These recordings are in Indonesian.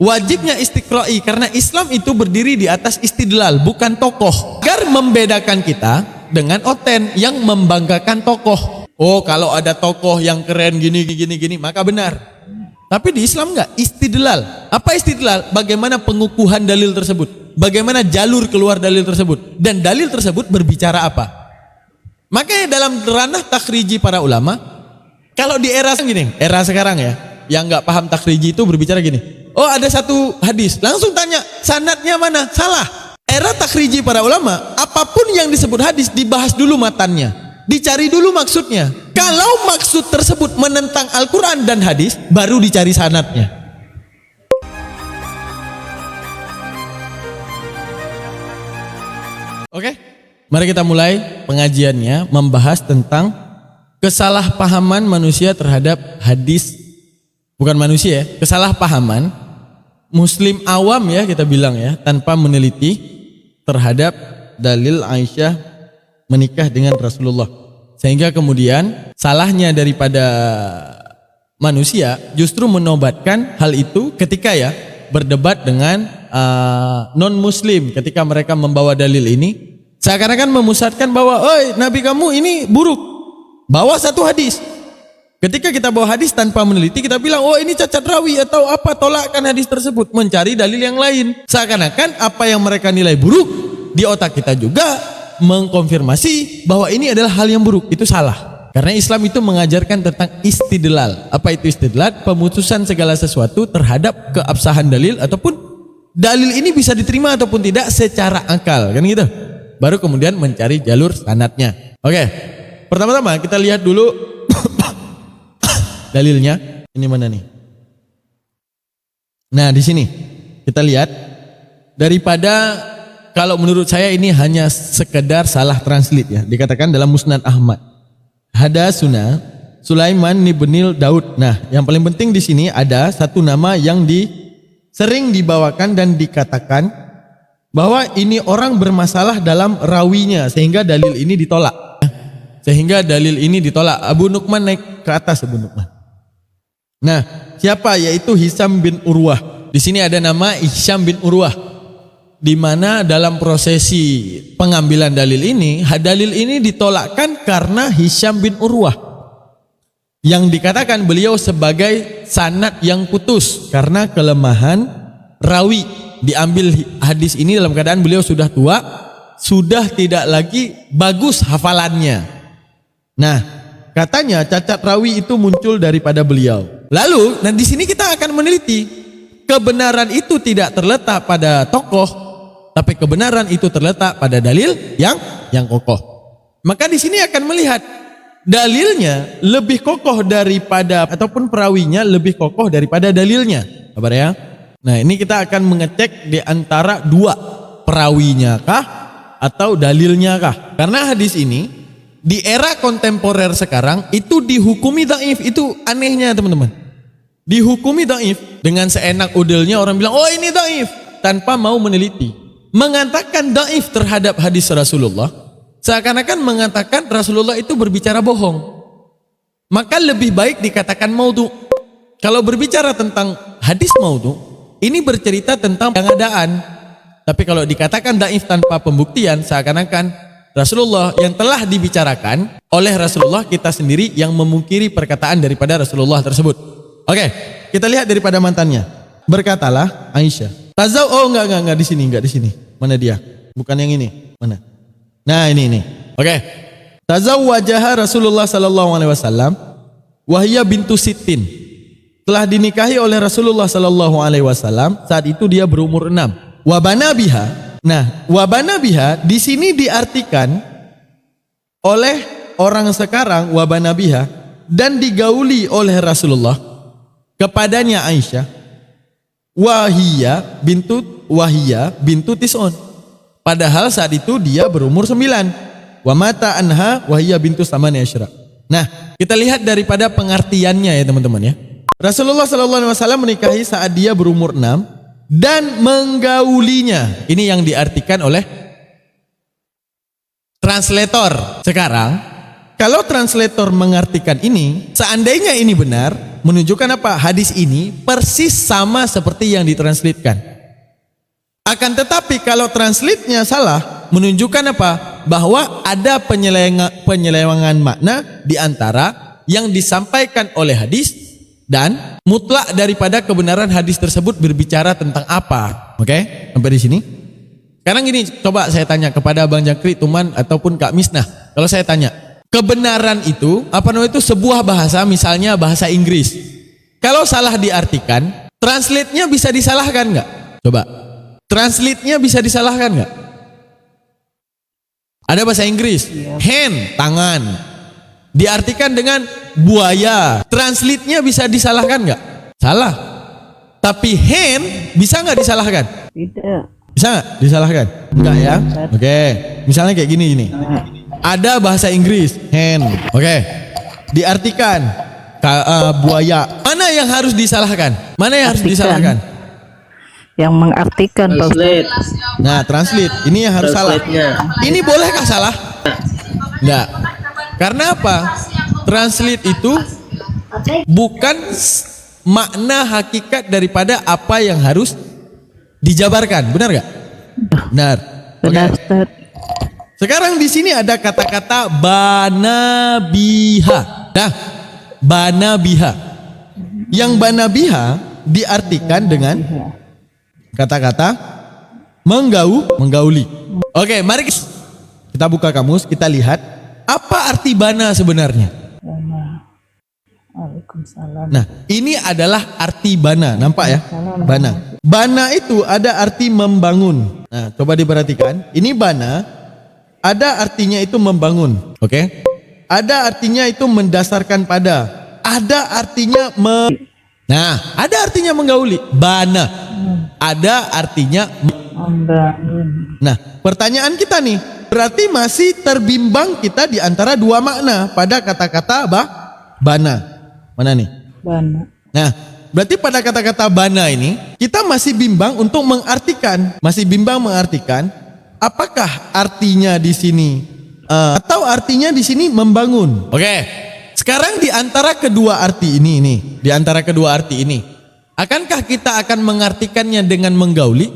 Wajibnya istiqra'i karena Islam itu berdiri di atas istidlal, bukan tokoh. Agar membedakan kita dengan oten yang membanggakan tokoh. Oh, kalau ada tokoh yang keren gini maka benar. Tapi di Islam enggak, istidlal. Apa istidlal? Bagaimana pengukuhan dalil tersebut? Bagaimana jalur keluar dalil tersebut? Dan dalil tersebut berbicara apa? Makanya dalam ranah takhriji para ulama, kalau di era sekarang ya, yang enggak paham takhriji itu berbicara gini. Oh, ada satu hadis, langsung tanya sanadnya mana? Salah. Era takhriji para ulama, apapun yang disebut hadis dibahas dulu matannya, dicari dulu maksudnya. Kalau maksud tersebut menentang Al-Quran dan hadis, baru dicari sanadnya. Oke, mari kita mulai pengajiannya membahas tentang kesalahpahaman manusia terhadap hadis. Bukan manusia ya, kesalahpahaman muslim awam ya kita bilang ya, tanpa meneliti terhadap dalil Aisyah menikah dengan Rasulullah. Sehingga kemudian salahnya daripada manusia justru menobatkan hal itu ketika ya berdebat dengan non muslim, ketika mereka membawa dalil ini seakan-akan memusatkan bahwa oi nabi kamu ini buruk, bawa satu hadis. Ketika kita bawa hadis tanpa meneliti, kita bilang oh ini cacat rawi atau apa, tolakkan hadis tersebut, mencari dalil yang lain. Seakan-akan apa yang mereka nilai buruk di otak kita juga mengkonfirmasi bahwa ini adalah hal yang buruk. Itu salah. Karena Islam itu mengajarkan tentang istidlal. Apa itu istidlal? Pemutusan segala sesuatu terhadap keabsahan dalil, ataupun dalil ini bisa diterima ataupun tidak secara akal, kan gitu. Baru kemudian mencari jalur sanadnya. Oke, pertama-tama kita lihat dulu dalilnya. Ini mana nih? Nah, di sini kita lihat, daripada kalau menurut saya ini hanya sekedar salah translate ya. Dikatakan dalam Musnad Ahmad, Hadasuna Sulaiman ibnil Daud. Nah, yang paling penting di sini ada satu nama yang sering dibawakan dan dikatakan bahwa ini orang bermasalah dalam rawinya sehingga dalil ini ditolak. Abu Nu'man naik ke atas, Abu Nu'man. Nah, siapa? Yaitu Hisham bin Urwah. Di sini ada nama Hisham bin Urwah, di mana dalam prosesi pengambilan dalil ini ditolakkan karena Hisham bin Urwah, yang dikatakan beliau sebagai sanad yang putus karena kelemahan rawi. Diambil hadis ini dalam keadaan beliau sudah tua, sudah tidak lagi bagus hafalannya. Nah, katanya cacat rawi itu muncul daripada beliau. Lalu, dan di sini kita akan meneliti kebenaran itu tidak terletak pada tokoh, tapi kebenaran itu terletak pada dalil yang kokoh. Maka di sini akan melihat dalilnya lebih kokoh daripada, ataupun perawinya lebih kokoh daripada dalilnya. Kabar ya? Nah, ini kita akan mengecek di antara dua, perawinya kah atau dalilnya kah? Karena hadis ini di era kontemporer sekarang itu dihukumi dhaif. Itu anehnya teman-teman. Dihukumi dhaif dengan seenak udelnya, orang bilang oh ini dhaif tanpa mau meneliti. Mengatakan dhaif terhadap hadis Rasulullah seakan-akan mengatakan Rasulullah itu berbicara bohong. Maka lebih baik dikatakan maudhu. Kalau berbicara tentang hadis maudhu, ini bercerita tentang pengadaan. Tapi kalau dikatakan dhaif tanpa pembuktian, seakan-akan Rasulullah yang telah dibicarakan oleh Rasulullah, kita sendiri yang memungkiri perkataan daripada Rasulullah tersebut. Oke, kita lihat daripada mantannya. Berkatalah Aisyah. Enggak di sini. Mana dia? Bukan yang ini. Mana? Nah, ini. Oke. Tazawwajaha Rasulullah sallallahu alaihi wasallam wa hiya bintu sittin. Telah dinikahi oleh Rasulullah sallallahu alaihi wasallam, saat itu dia berumur 6. Wa bana biha. Nah, wabana biha di sini diartikan oleh orang sekarang wabana biha, dan digauli oleh Rasulullah kepadanya Aisyah, wahiyya bintu tis'un. Padahal saat itu dia berumur 9. Wa mata anha wahiyya bintu samani asyra. Nah, kita lihat daripada pengertiannya ya teman-teman ya. Rasulullah sallallahu alaihi wasallam menikahi saat dia berumur 6 dan menggaulinya. Ini yang diartikan oleh translator sekarang. Kalau translator mengartikan ini, seandainya ini benar, menunjukkan apa? Hadis ini persis sama seperti yang ditranslitkan. Akan tetapi kalau translate-nya salah, menunjukkan apa? Bahwa ada penyelewengan makna di antara yang disampaikan oleh hadis dan mutlak daripada kebenaran hadis tersebut berbicara tentang apa. Oke? Sampai di sini. Sekarang gini, coba saya tanya kepada Bang Jakri, Tuman ataupun Kak Misnah. Kalau saya tanya, kebenaran itu apa namanya itu sebuah bahasa, misalnya bahasa Inggris. Kalau salah diartikan, translate-nya bisa disalahkan nggak? Coba. Translate-nya bisa disalahkan nggak? Ada bahasa Inggris, hand, tangan. Diartikan dengan buaya. Translate-nya bisa disalahkan nggak? Salah. Tapi hand bisa nggak disalahkan? Tidak. Bisa nggak disalahkan? Enggak ya? Oke. Misalnya kayak gini. Ada bahasa Inggris, hand. Oke. Diartikan buaya. Mana yang harus disalahkan? Mana yang harus disalahkan? Yang mengartikan, Pak Ustaz. Nah, translate. Ini yang harus salah. Ini bolehkah salah? Enggak. Karena apa? Translate itu bukan makna hakikat daripada apa yang harus dijabarkan. Benar nggak? Benar. Benar, Ustaz. Sekarang di sini ada kata-kata bana biha. Nah, bana biha. Yang bana biha diartikan dengan kata-kata menggauli. Oke, mari kita buka kamus, kita lihat apa arti bana sebenarnya. Waalaikumsalam. Nah, ini adalah arti bana, nampak ya? Bana. Bana itu ada arti membangun. Nah, coba diperhatikan. Ini bana ada artinya itu membangun, oke? Ada artinya itu mendasarkan pada. Ada artinya Nah, ada artinya menggauli. Bana. Ada artinya Membangun. Nah, pertanyaan kita nih, berarti masih terbimbang kita di antara dua makna pada kata-kata bana. Mana nih? Bana. Nah, berarti pada kata-kata bana ini kita masih bimbang untuk mengartikan, apakah artinya di sini atau artinya di sini membangun. Oke. Sekarang di antara kedua arti ini, akankah kita akan mengartikannya dengan menggauli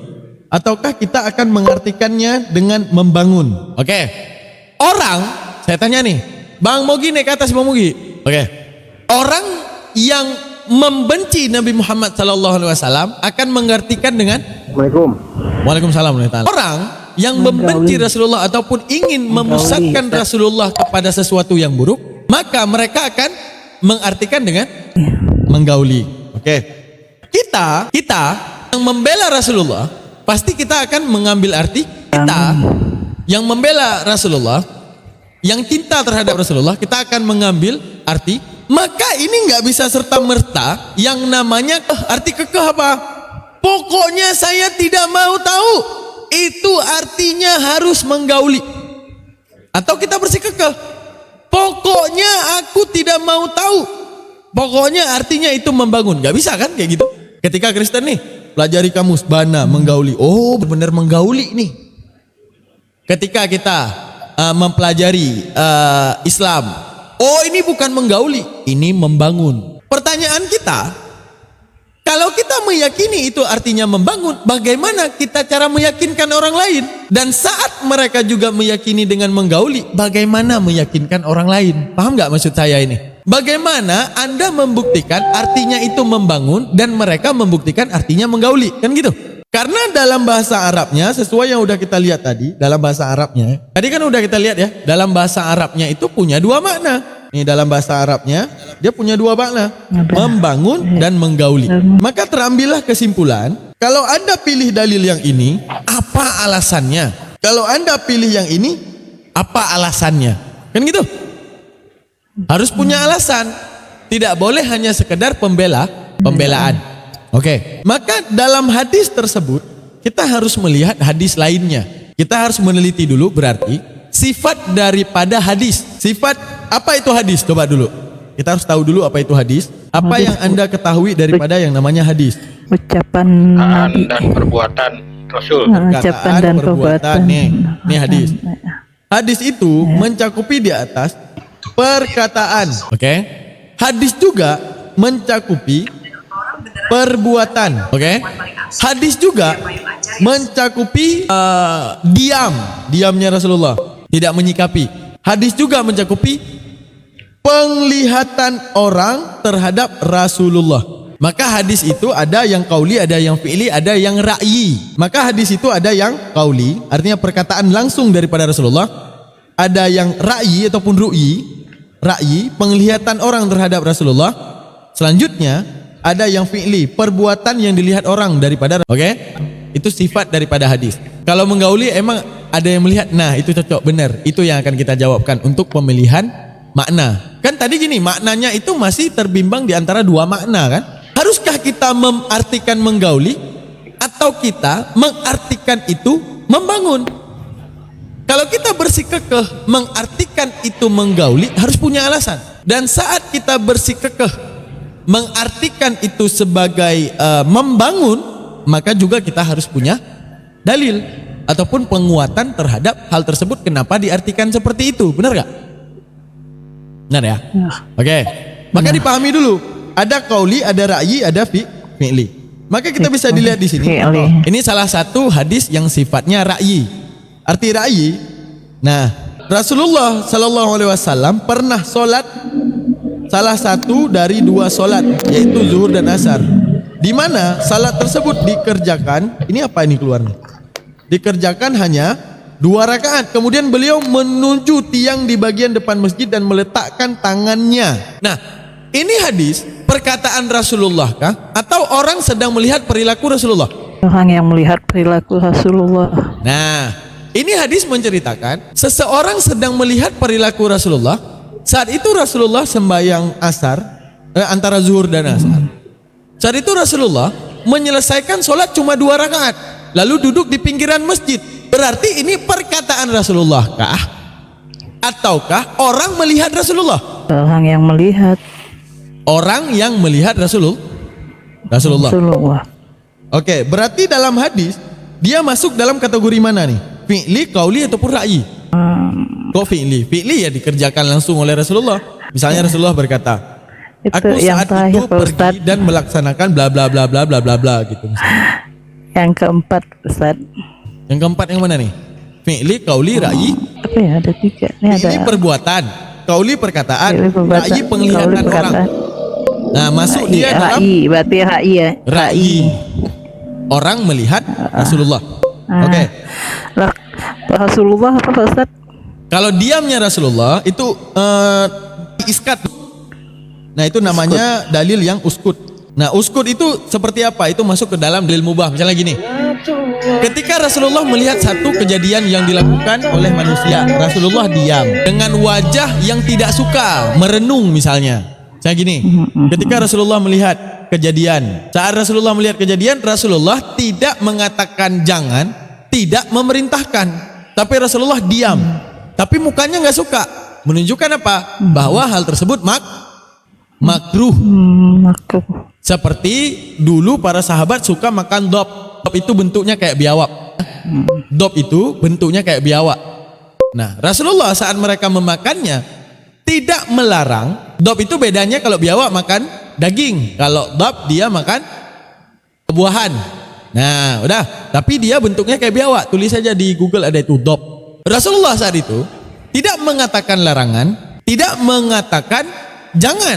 ataukah kita akan mengartikannya dengan membangun? Oke. Orang, saya tanya nih, Bang Mogi naik ke atas, Bang Mogi. Oke. Orang yang membenci Nabi Muhammad SAW akan mengartikan dengan Waalaikumsalam. Orang yang membenci Rasulullah ataupun ingin memusatkan Rasulullah kepada sesuatu yang buruk, maka mereka akan mengartikan dengan menggauli. Oke. Kita yang membela Rasulullah, pasti kita akan mengambil arti kita yang membela Rasulullah, yang cinta terhadap Rasulullah, kita akan mengambil arti. Maka ini nggak bisa serta-merta yang namanya arti kekeh apa? Pokoknya saya tidak mau tahu. Itu artinya harus menggauli. Atau kita bersikukuh. Pokoknya aku tidak mau tahu. Pokoknya artinya itu membangun. Gak bisa kan kayak gitu. Ketika Kristen nih pelajari kamus bana menggauli. Oh benar menggauli nih. Ketika kita mempelajari Islam. Oh ini bukan menggauli. Ini membangun. Pertanyaan kita. Kalau kita meyakini itu artinya membangun. Bagaimana kita cara meyakinkan orang lain. Dan saat mereka juga meyakini dengan menggauli. Bagaimana meyakinkan orang lain. Paham gak maksud saya ini? Bagaimana Anda membuktikan artinya itu membangun dan mereka membuktikan artinya menggauli, kan gitu? Karena dalam bahasa Arabnya sesuai yang udah kita lihat tadi, dalam bahasa Arabnya, tadi kan udah kita lihat ya, dalam bahasa Arabnya itu punya dua makna. Nih dalam bahasa Arabnya dia punya dua makna, membangun dan menggauli. Maka terambillah kesimpulan, kalau Anda pilih dalil yang ini, apa alasannya? Kalau Anda pilih yang ini, apa alasannya? Kan gitu? Harus punya alasan. Tidak boleh hanya sekedar pembelaan. Oke. Maka dalam hadis tersebut kita harus melihat hadis lainnya. Kita harus meneliti dulu berarti sifat daripada hadis. Sifat apa itu hadis? Coba dulu. Kita harus tahu dulu apa itu hadis. Apa yang Anda ketahui daripada yang namanya hadis? Ucapan Nabi dan perbuatan Rasul. Ucapan dan perbuatan. Nih hadis. Hadis itu mencakupi di atas perkataan. Oke. Hadis juga mencakupi perbuatan. Oke? Hadis juga mencakupi diamnya Rasulullah, tidak menyikapi. Hadis juga mencakupi penglihatan orang terhadap Rasulullah. Maka hadis itu ada yang qauli, ada yang fi'li, ada yang ra'yi. Maka hadis itu ada yang qauli, artinya perkataan langsung daripada Rasulullah. Ada yang ra'yi ataupun ra'yi, penglihatan orang terhadap Rasulullah. Selanjutnya ada yang fi'li, perbuatan yang dilihat orang daripada. Oke? Itu sifat daripada hadis. Kalau menggauli emang ada yang melihat, nah itu cocok, benar. Itu yang akan kita jawabkan untuk pemilihan makna. Kan tadi gini, maknanya itu masih terbimbang di antara dua makna kan? Haruskah kita mengartikan menggauli atau kita mengartikan itu membangun? Kalau kita bersikukuh mengartikan itu menggauli, harus punya alasan. Dan saat kita bersikukuh mengartikan itu sebagai membangun, maka juga kita harus punya dalil ataupun penguatan terhadap hal tersebut. Kenapa diartikan seperti itu? Benar gak? Benar ya? Oke. Maka dipahami dulu. Ada qauli, ada ra'yi, ada fi'li. Maka kita bisa dilihat di sini. Ini salah satu hadis yang sifatnya ra'yi. Arti ra'yi. Nah, Rasulullah Sallallahu Alaihi Wasallam pernah solat salah satu dari dua solat, yaitu zuhur dan asar. Di mana salat tersebut dikerjakan. Ini apa ini keluarnya? Dikerjakan hanya 2 rakaat. Kemudian beliau menuju tiang di bagian depan masjid dan meletakkan tangannya. Nah, ini hadis perkataan Rasulullah kah? Atau orang sedang melihat perilaku Rasulullah? Orang yang melihat perilaku Rasulullah. Nah, ini hadis menceritakan seseorang sedang melihat perilaku Rasulullah. Saat itu Rasulullah sembahyang asar, antara zuhur dan asar. Saat itu Rasulullah menyelesaikan sholat cuma 2 rakaat, lalu duduk di pinggiran masjid. Berarti ini perkataan Rasulullah kah? Ataukah orang melihat Rasulullah? Orang yang melihat. Orang yang melihat Rasulullah. Oke, berarti dalam hadis dia masuk dalam kategori mana nih? Fi'li, qauli ataupun ra'yi? Kok fi'li? Fi'li ya dikerjakan langsung oleh Rasulullah. Misalnya Rasulullah berkata, aku saat itu pergi dan melaksanakan bla bla bla bla bla bla bla gitu misalnya. Yang keempat, Ustaz. Yang keempat yang mana nih? Fi'li, qauli, ra'yi. Apa ya? Ada 3. Ini Fi'li ada perbuatan, qauli perkataan, ra'yi penglihatan orang. Nah, masuk dia dalam ra'yi, berarti ra'yi ya. Ra'yi. Orang melihat Rasulullah. Oke. Rasulullah apa Ustaz? Kalau diamnya Rasulullah itu iskat. Nah, itu namanya dalil yang uskut. Nah, uskut itu seperti apa? Itu masuk ke dalam dalil mubah. Misalnya gini. Ketika Rasulullah melihat satu kejadian yang dilakukan oleh manusia, Rasulullah diam dengan wajah yang tidak suka, merenung misalnya. Saya gini, ketika Rasulullah melihat kejadian, saat Rasulullah melihat kejadian, Rasulullah tidak mengatakan jangan, tidak memerintahkan, tapi Rasulullah diam. Tapi mukanya nggak suka, menunjukkan apa? Bahwa hal tersebut makruh. Makruh. Seperti dulu para sahabat suka makan dop. Dop itu bentuknya kayak biawak. Dop itu bentuknya kayak biawak. Nah, Rasulullah saat mereka memakannya tidak melarang. Dop itu bedanya kalau biawak makan daging, kalau dop dia makan buahan. Nah, udah. Tapi dia bentuknya kayak biawak. Tulis saja di Google ada itu dop. Rasulullah saat itu tidak mengatakan larangan, tidak mengatakan jangan.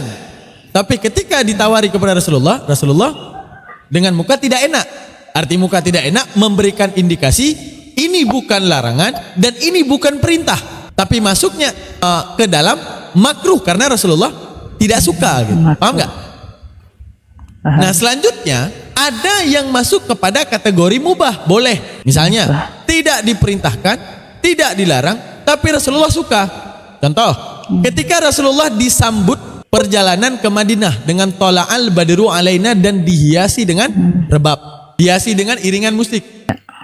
Tapi ketika ditawari kepada Rasulullah, Rasulullah dengan muka tidak enak. Arti muka tidak enak memberikan indikasi ini bukan larangan dan ini bukan perintah. Tapi masuknya ke dalam makruh karena Rasulullah tidak suka gitu. Paham nggak? Nah, selanjutnya ada yang masuk kepada kategori mubah, boleh. Misalnya tidak diperintahkan, tidak dilarang, tapi Rasulullah suka. Contoh, ketika Rasulullah disambut perjalanan ke Madinah dengan tola'al badru alaina dan dihiasi dengan rebab, dihiasi dengan iringan musik.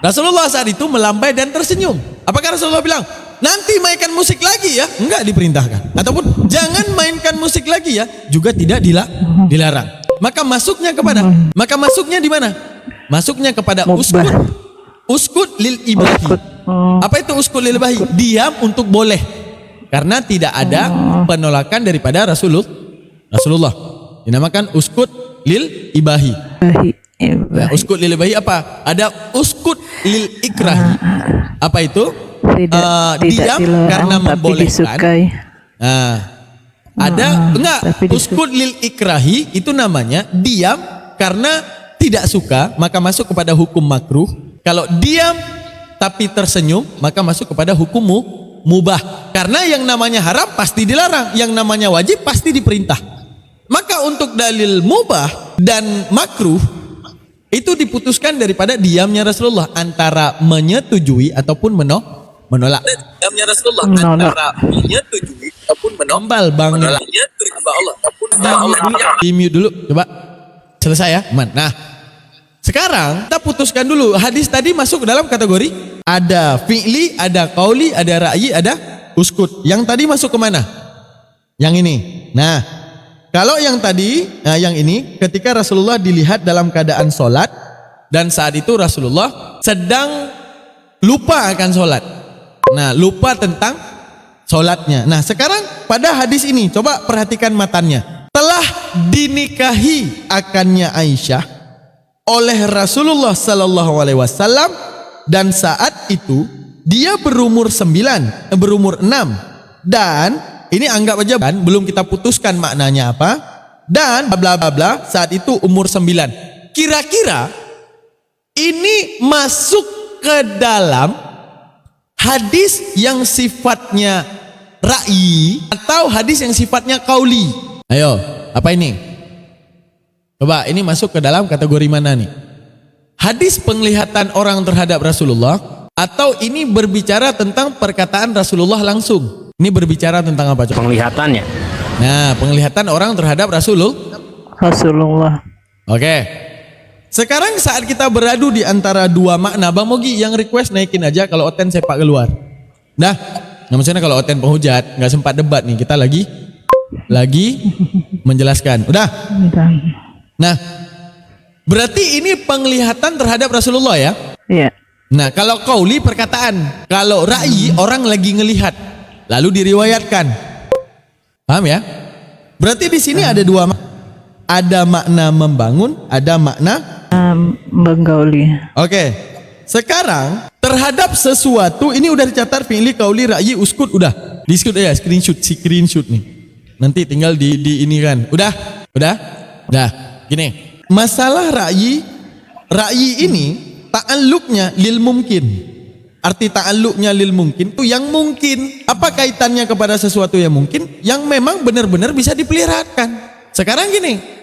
Rasulullah saat itu melambai dan tersenyum. Apakah Rasulullah bilang, nanti mainkan musik lagi ya? Enggak diperintahkan. Ataupun jangan mainkan musik lagi ya? Juga tidak dilarang. Maka masuknya kepada, maka masuknya di mana? Masuknya kepada uskut. Uskut lil ibahi. Apa itu uskut lil ibahi? Diam untuk boleh. Karena tidak ada penolakan daripada Rasulullah. Dinamakan uskut lil ibahi. Nah, uskut lil ibahi apa? Ada uskut lil ikrahi. Apa itu? Tidak Diam dilarang, karena tapi membolehkan. disukai. Nah, ada enggak tapi uskut lil ikrahi itu namanya diam karena tidak suka maka masuk kepada hukum makruh. Kalau diam tapi tersenyum maka masuk kepada hukum mubah. Karena yang namanya haram pasti dilarang, yang namanya wajib pasti diperintah. Maka untuk dalil mubah dan makruh itu diputuskan daripada diamnya Rasulullah antara menyetujui ataupun menolak. Diamnya Rasulullah antara menyetujui ataupun menolak. Bang. Di mute dulu, coba. Selesai ya, Man. Nah, sekarang kita putuskan dulu. Hadis tadi masuk ke dalam kategori ada fi'li, ada qauli, ada ra'yi, ada uskut. Yang tadi masuk ke mana? Yang ini. Nah, kalau yang tadi, yang ini ketika Rasulullah dilihat dalam keadaan sholat dan saat itu Rasulullah sedang lupa akan sholat. Nah, lupa tentang sholatnya. Nah, sekarang pada hadis ini coba perhatikan matanya. Telah dinikahi akannya Aisyah oleh Rasulullah Sallallahu Alaihi Wasallam dan saat itu dia berumur 6 dan ini anggap aja kan belum kita putuskan maknanya apa dan bla bla bla saat itu umur 9. Kira-kira ini masuk ke dalam hadis yang sifatnya ra'yi atau hadis yang sifatnya qauli? Ayo, apa ini? Coba ini masuk ke dalam kategori mana nih? Hadis penglihatan orang terhadap Rasulullah atau ini berbicara tentang perkataan Rasulullah langsung? Ini berbicara tentang apa? Coba? Penglihatannya. Nah, penglihatan orang terhadap Rasulullah. Oke. Sekarang saat kita beradu di antara dua makna, Bang Mogi yang request naikin aja kalau Oten sepak keluar. Nah, maksudnya kalau Oten penghujat, nggak sempat debat nih, kita lagi menjelaskan. Udah? Nah, berarti ini penglihatan terhadap Rasulullah ya? Iya. Nah, kalau qauli perkataan, kalau ra'yi orang lagi ngelihat, lalu diriwayatkan. Paham ya? Berarti di sini ada dua makna. Ada makna membangun, ada makna Menggauli. Oke. Sekarang terhadap sesuatu ini udah dicatat fi'li, qauli, ra'yi, uskut udah. Di-screenshot ya, screenshot nih. Nanti tinggal di ini kan. Udah? Gini. Masalah ra'yi ini ta'alluqnya lil mungkin. Arti ta'alluqnya lil mungkin itu yang mungkin. Apa kaitannya kepada sesuatu yang mungkin yang memang benar-benar bisa dipeliharakan. Sekarang gini.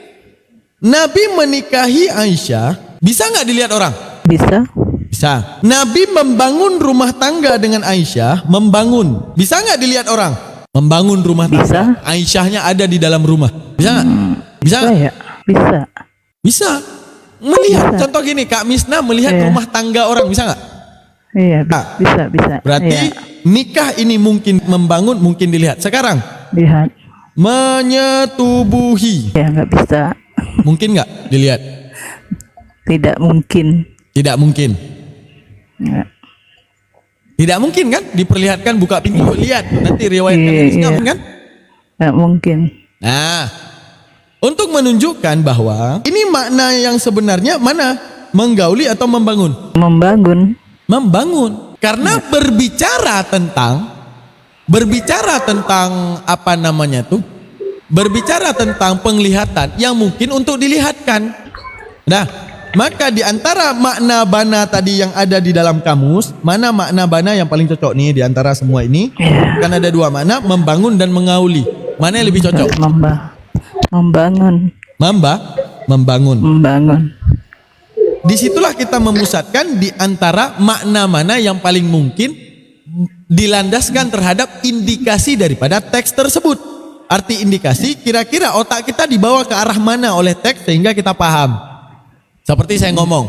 Nabi menikahi Aisyah, bisa nggak dilihat orang? Bisa. Bisa. Nabi membangun rumah tangga dengan Aisyah, membangun. Bisa nggak dilihat orang? Membangun rumah tangga. Bisa. Aisyahnya ada di dalam rumah. Bisa nggak? Bisa nggak? Ya. Bisa. Bisa. Melihat. Bisa. Contoh gini, Kak Misna melihat Iya. rumah tangga orang, bisa nggak? Iya. Nah, Bisa. Berarti Iya. nikah ini mungkin membangun, mungkin dilihat. Sekarang Lihat. menyetubuhi, Ya nggak bisa. mungkin nggak dilihat? Tidak mungkin. Tidak mungkin. Ya. Tidak mungkin kan? Diperlihatkan buka pintu lihat, nanti riwayatkan Iya, hadis, nggak iya. mungkin kan? Nggak mungkin. Nah, untuk menunjukkan bahwa ini makna yang sebenarnya mana? Menggauli atau membangun? Membangun. Membangun. Karena berbicara tentang apa namanya tuh? Berbicara tentang penglihatan yang mungkin untuk dilihatkan. Nah, maka di antara makna bana tadi yang ada di dalam kamus, mana makna bana yang paling cocok nih di antara semua ini? Kan ada dua makna, membangun dan mengauli. Mana yang lebih cocok? Membangun. Membangun. Disitulah kita memusatkan di antara makna mana yang paling mungkin dilandaskan terhadap indikasi daripada teks tersebut. Arti indikasi kira-kira otak kita dibawa ke arah mana oleh teks sehingga kita paham. Seperti saya ngomong,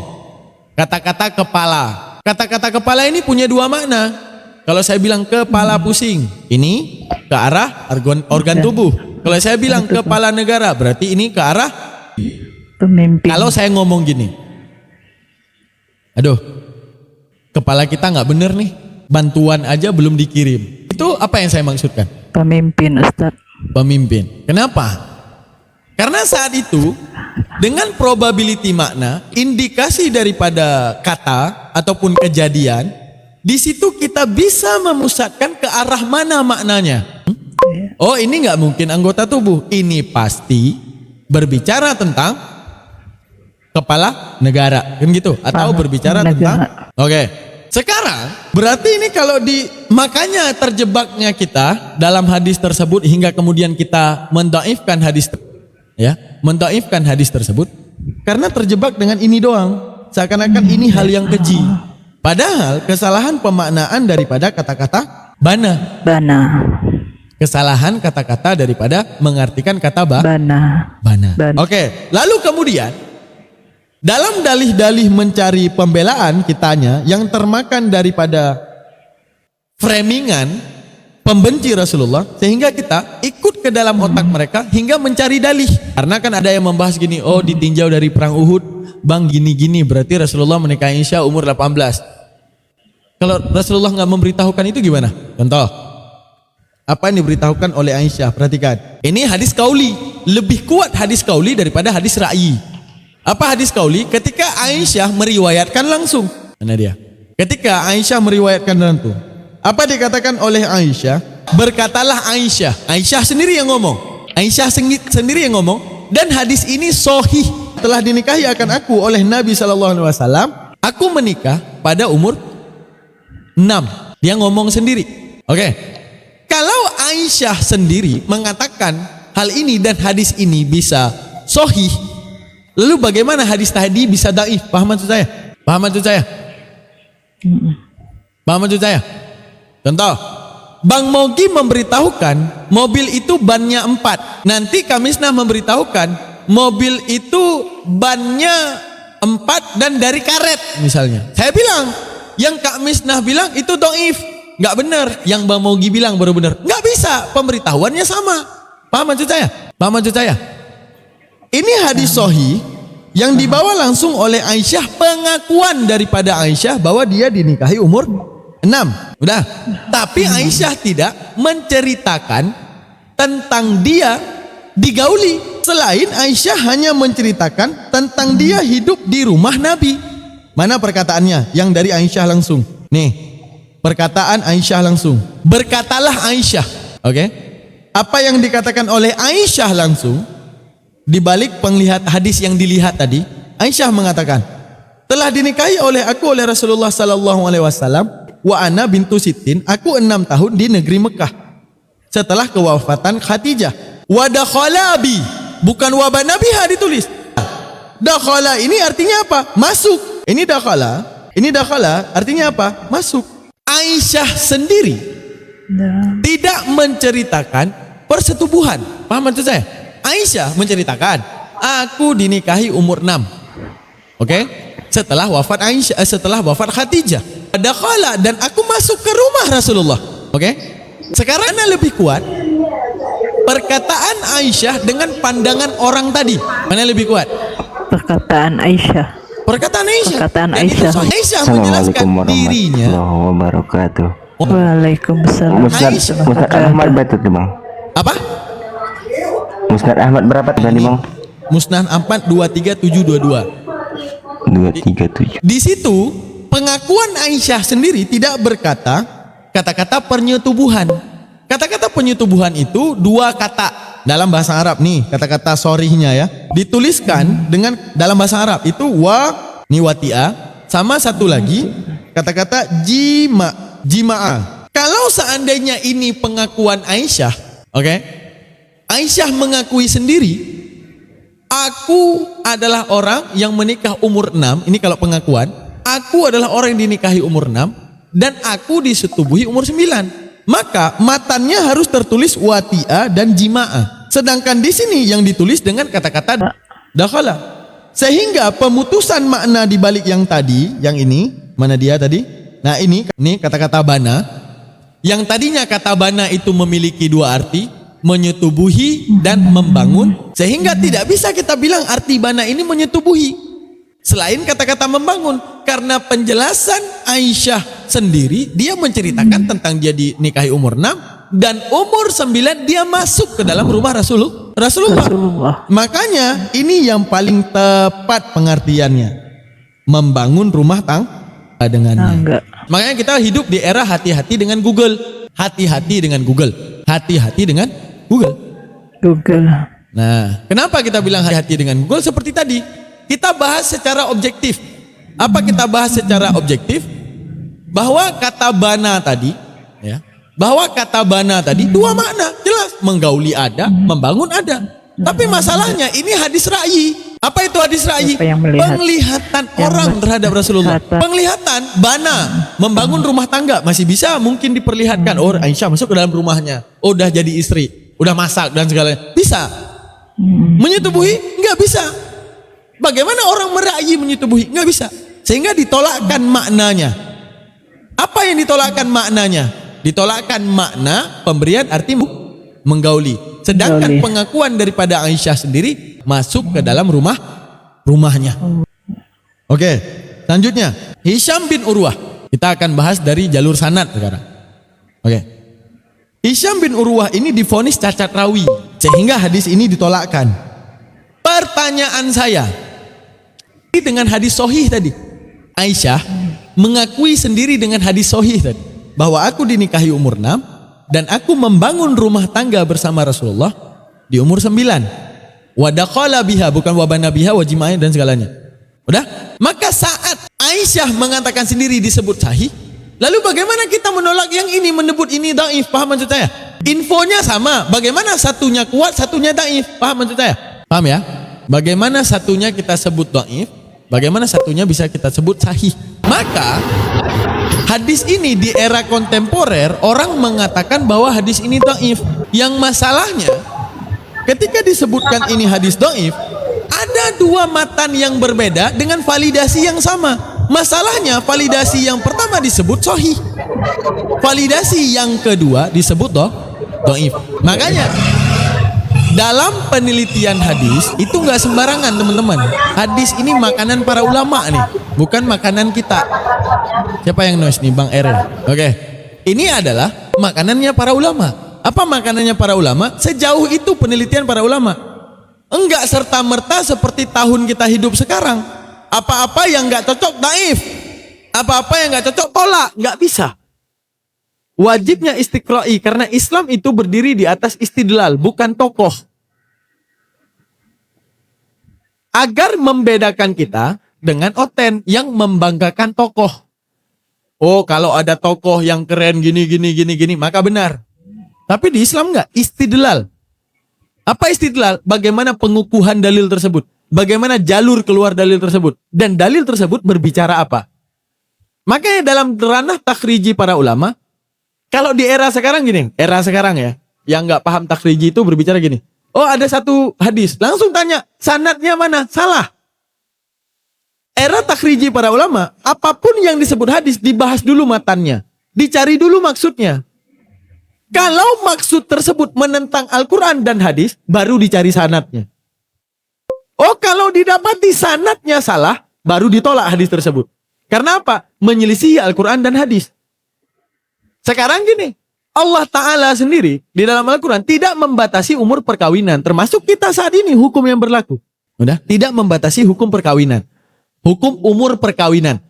kata-kata kepala. Kata-kata kepala ini punya dua makna. Kalau saya bilang kepala pusing, ini ke arah organ tubuh. Kalau saya bilang kepala negara, berarti ini ke arah Pemimpin. Kalau saya ngomong gini, aduh, kepala kita nggak bener nih, bantuan aja belum dikirim. Itu apa yang saya maksudkan? Pemimpin, Ustaz. Pemimpin. Kenapa? Karena saat itu dengan probability makna, indikasi daripada kata ataupun kejadian, di situ kita bisa memusatkan ke arah mana maknanya. Oh, ini nggak mungkin anggota tubuh. Ini pasti berbicara tentang kepala negara, kan gitu? Atau Kepala berbicara negara. tentang. Oke. Sekarang berarti ini kalau makanya terjebaknya kita dalam hadis tersebut hingga kemudian kita mendaifkan hadis mendaifkan hadis tersebut karena terjebak dengan ini doang. Seakan-akan ini hal yang keji. Padahal kesalahan pemaknaan daripada kata-kata bana. Kesalahan kata-kata daripada mengartikan kata bana. Oke, lalu kemudian dalam dalih-dalih mencari pembelaan kitanya yang termakan daripada framingan pembenci Rasulullah, sehingga kita ikut ke dalam otak mereka hingga mencari dalih. Karena kan ada yang membahas gini, oh ditinjau dari perang Uhud, bang gini-gini berarti Rasulullah menikahi Aisyah umur 18. Kalau Rasulullah nggak memberitahukan itu gimana? Contoh, apa yang diberitahukan oleh Aisyah? Perhatikan, ini hadis kauli, lebih kuat hadis kauli daripada hadis ra'yi. Apa hadis kauli? Ketika Aisyah meriwayatkan langsung. Mana dia? Ketika Aisyah meriwayatkan langsung, apa dikatakan oleh Aisyah? Berkatalah Aisyah. Aisyah sendiri yang ngomong. Aisyah sendiri yang ngomong. Dan hadis ini sahih. Telah dinikahi akan aku oleh Nabi SAW. Aku menikah pada umur 6. Dia ngomong sendiri. Oke. Kalau Aisyah sendiri mengatakan hal ini dan hadis ini bisa sahih, lalu bagaimana hadis tadi bisa dhaif? Paham maksud saya? Paham maksud saya? Paham maksud saya? Contoh, Bang Mogi memberitahukan mobil itu bannya 4. Nanti Kamisnah memberitahukan mobil itu bannya 4 dan dari karet misalnya. Saya bilang, yang Kamisnah bilang itu dhaif, nggak benar. Yang Bang Mogi bilang baru benar. Nggak bisa, pemberitahuannya sama. Paham maksud saya? Paham maksud saya? Ini hadis sahih yang dibawa langsung oleh Aisyah, pengakuan daripada Aisyah bahwa dia dinikahi umur 6. Udah. Tapi Aisyah tidak menceritakan tentang dia digauli. Selain Aisyah hanya menceritakan tentang dia hidup di rumah Nabi. Mana perkataannya? Yang dari Aisyah langsung. Nih, perkataan Aisyah langsung. Berkatalah Aisyah. Oke? Apa yang dikatakan oleh Aisyah langsung? Di balik penglihat hadis yang dilihat tadi, Aisyah mengatakan, telah dinikahi oleh aku oleh Rasulullah sallallahu alaihi wasallam wa ana bintu sittin, aku 6 tahun di negeri Mekah setelah kewafatan Khadijah. Wa dakhala bi, bukan wa banabiha ditulis. Dakhala ini artinya apa? Masuk. Ini dakhala artinya apa? Masuk. Aisyah sendiri tidak menceritakan persetubuhan. Paham maksud saya? Aisyah menceritakan, aku dinikahi umur 6. Oke? Setelah wafat Aisyah, setelah wafat Khadijah. Dakhala, dan aku masuk ke rumah Rasulullah. Oke? Sekarang mana lebih kuat? Perkataan Aisyah dengan pandangan orang tadi. Mana lebih kuat? Perkataan Aisyah. Perkataan Aisyah. Perkataan Dan itu Aisyah. Aisyah menjelaskan dirinya. Warahmatullahi wabarakatuh. Waalaikumsalam. Musnad Ahmad berapa tuh bang? Apa? Musnad Ahmad berapa tadi bang? Musnad 4 23722. 237. Di situ pengakuan Aisyah sendiri tidak berkata kata-kata penyetubuhan. Kata-kata penyetubuhan itu 2 kata dalam bahasa Arab nih, kata-kata sorihnya ya. Dituliskan dengan dalam bahasa Arab itu ni watia, sama satu lagi kata-kata jima'a. Kalau seandainya ini pengakuan Aisyah, oke? Aisyah mengakui sendiri, aku adalah orang yang menikah umur 6. Ini kalau pengakuan, aku adalah orang yang dinikahi umur 6 dan aku disetubuhi umur 9. Maka matannya harus tertulis watia dan jima'a. Sedangkan di sini yang ditulis dengan kata-kata dakhala. Sehingga pemutusan makna di balik yang tadi, yang ini, mana dia tadi? Nah ini kata-kata bana. Yang tadinya kata bana itu memiliki 2 arti, menyetubuhi dan membangun, sehingga tidak bisa kita bilang arti bana ini menyetubuhi selain kata-kata membangun, karena penjelasan Aisyah sendiri dia menceritakan tentang dia dinikahi umur 6 dan umur 9 dia masuk ke dalam rumah Rasulullah. Rasulullah. Makanya ini yang paling tepat pengertiannya. Membangun rumah tangga dengannya. Tangga. Makanya kita hidup di era hati-hati dengan Google. Hati-hati dengan Google. Hati-hati dengan Google. Google. Nah, kenapa kita bilang hati-hati dengan Google? Seperti tadi, kita bahas secara objektif. Apa kita bahas secara objektif? Bahwa kata bana tadi, ya, bahwa kata bana tadi dua makna, jelas. Menggauli ada, membangun ada. Tapi masalahnya ini hadis ra'yi. Apa itu hadis ra'yi? Siapa yang melihat? Penglihatan Yang orang terhadap Rasulullah. berkata. Penglihatan, bana, membangun rumah tangga masih bisa mungkin diperlihatkan. Oh, Aisyah masuk ke dalam rumahnya. Oh, udah jadi istri, udah masak dan segalanya. Bisa. Menyetubuhi? Enggak bisa. Bagaimana orang merayi menyetubuhi? Enggak bisa. Sehingga ditolakkan maknanya. Apa yang ditolakkan maknanya? Ditolakkan makna pemberian arti menggauli. Sedangkan Menggauli. pengakuan daripada Aisyah sendiri masuk ke dalam rumahnya. Oke, selanjutnya Hisham bin Urwah. Kita akan bahas dari jalur sanad sekarang. Oke. Hisham bin Urwah ini divonis cacat rawi sehingga hadis ini ditolakkan. Pertanyaan saya, dengan hadis sahih tadi, Aisyah mengakui sendiri dengan hadis sahih tadi bahwa aku dinikahi umur 6 dan aku membangun rumah tangga bersama Rasulullah di umur 9. Wadaqala biha, bukan wabana biha wajima'in dan segalanya. Udah? Maka saat Aisyah mengatakan sendiri disebut sahih, lalu bagaimana kita menolak yang ini, menyebut ini dhaif? Paham maksud saya? Infonya sama. Bagaimana satunya kuat, satunya dhaif? Paham maksud saya? Paham ya? Bagaimana satunya kita sebut dhaif, bagaimana satunya bisa kita sebut sahih? Maka hadis ini di era kontemporer orang mengatakan bahwa hadis ini dhaif. Yang masalahnya ketika disebutkan ini hadis dhaif, ada dua matan yang berbeda dengan validasi yang sama. Masalahnya validasi yang pertama disebut sahih, validasi yang kedua disebut dhaif. Makanya dalam penelitian hadis itu nggak sembarangan teman-teman. Hadis ini makanan para ulama nih, bukan makanan kita. Siapa yang noise nih, Bang R? Oke. Ini adalah makanannya para ulama. Apa makanannya para ulama? Sejauh itu penelitian para ulama. Enggak serta-merta seperti tahun kita hidup sekarang. Apa-apa yang nggak cocok dhaif. Apa-apa yang nggak cocok tolak, nggak bisa. Wajibnya istiqra'i karena Islam itu berdiri di atas istidlal, bukan tokoh. Agar membedakan kita dengan oten yang membanggakan tokoh. Oh, kalau ada tokoh yang keren gini, maka benar. Tapi di Islam enggak, istidlal. Apa istidlal? Bagaimana pengukuhan dalil tersebut? Bagaimana jalur keluar dalil tersebut? Dan dalil tersebut berbicara apa? Makanya dalam ranah takhriji para ulama, kalau di era sekarang gini, era sekarang ya, yang nggak paham takhriji itu berbicara gini. Oh, ada satu hadis, langsung tanya, sanadnya mana? Salah. Era takhriji para ulama, apapun yang disebut hadis dibahas dulu matannya, dicari dulu maksudnya. Kalau maksud tersebut menentang Al-Quran dan hadis, baru dicari sanadnya. Oh, kalau didapati sanadnya salah, baru ditolak hadis tersebut. Karena apa? Menyelisihi Al-Quran dan hadis. Sekarang gini, Allah Ta'ala sendiri di dalam Al-Quran tidak membatasi umur perkawinan. Termasuk kita saat ini hukum yang berlaku. Udah? Tidak membatasi hukum perkawinan. Hukum umur perkawinan.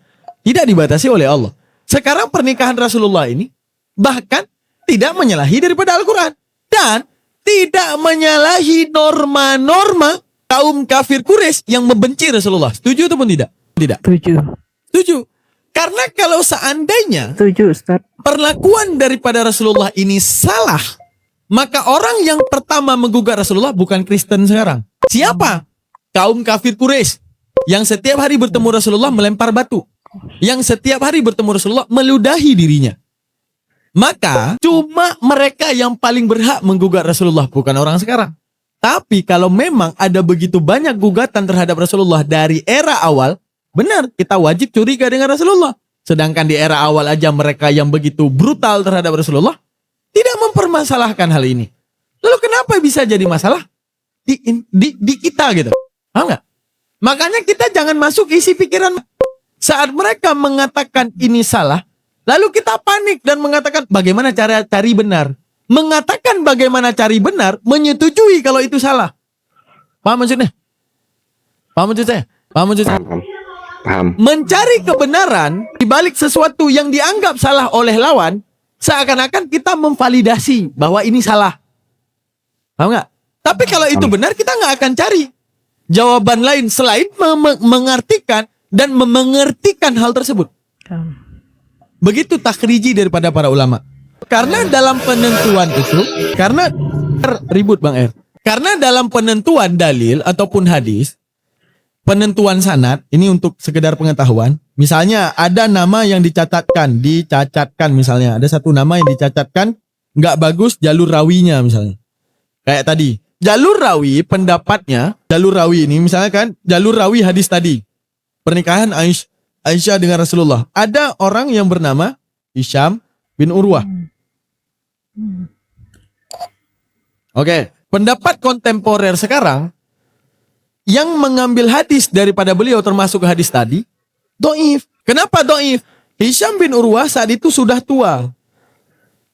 Tidak dibatasi oleh Allah. Sekarang pernikahan Rasulullah ini bahkan tidak menyalahi daripada Al-Quran. Dan tidak menyalahi norma-norma kaum kafir Quraisy yang membenci Rasulullah. Setuju ataupun tidak? Tidak. Setuju. Karena kalau seandainya Setuju, Ustaz. perlakuan daripada Rasulullah ini salah, maka orang yang pertama menggugat Rasulullah bukan Kristen sekarang. Siapa? Kaum kafir Quraisy yang setiap hari bertemu Rasulullah melempar batu, yang setiap hari bertemu Rasulullah meludahi dirinya. Maka cuma mereka yang paling berhak menggugat Rasulullah, bukan orang sekarang. Tapi kalau memang ada begitu banyak gugatan terhadap Rasulullah dari era awal, benar, kita wajib curiga dengan Rasulullah. Sedangkan di era awal aja mereka yang begitu brutal terhadap Rasulullah tidak mempermasalahkan hal ini. Lalu kenapa bisa jadi masalah di kita gitu? Paham nggak? Makanya kita jangan masuk isi pikiran. Saat mereka mengatakan ini salah, lalu kita panik dan mengatakan bagaimana cara cari benar. mengatakan bagaimana cari benar, menyetujui kalau itu salah. Paham maksudnya? Paham maksud saya? Paham maksud saya? Paham. Mencari kebenaran di balik sesuatu yang dianggap salah oleh lawan, seakan-akan kita memvalidasi bahwa ini salah. Paham nggak? Tapi kalau itu benar, kita nggak akan cari jawaban lain selain mengartikan dan mengertikan hal tersebut. Begitu takhriji daripada para ulama. Karena dalam penentuan itu, karena ribut Bang Er. Karena dalam penentuan dalil ataupun hadis, penentuan sanad, ini untuk sekedar pengetahuan. Misalnya ada nama yang dicacatkan misalnya. Ada satu nama yang dicacatkan, nggak bagus jalur rawinya misalnya. Kayak tadi, jalur rawi pendapatnya, jalur rawi ini misalnya kan, jalur rawi hadis tadi. Pernikahan Aisyah dengan Rasulullah. Ada orang yang bernama Hisham bin Urwah. Oke, pendapat kontemporer sekarang yang mengambil hadis daripada beliau termasuk hadis tadi, doif. Kenapa doif? Hisham bin Urwah saat itu sudah tua.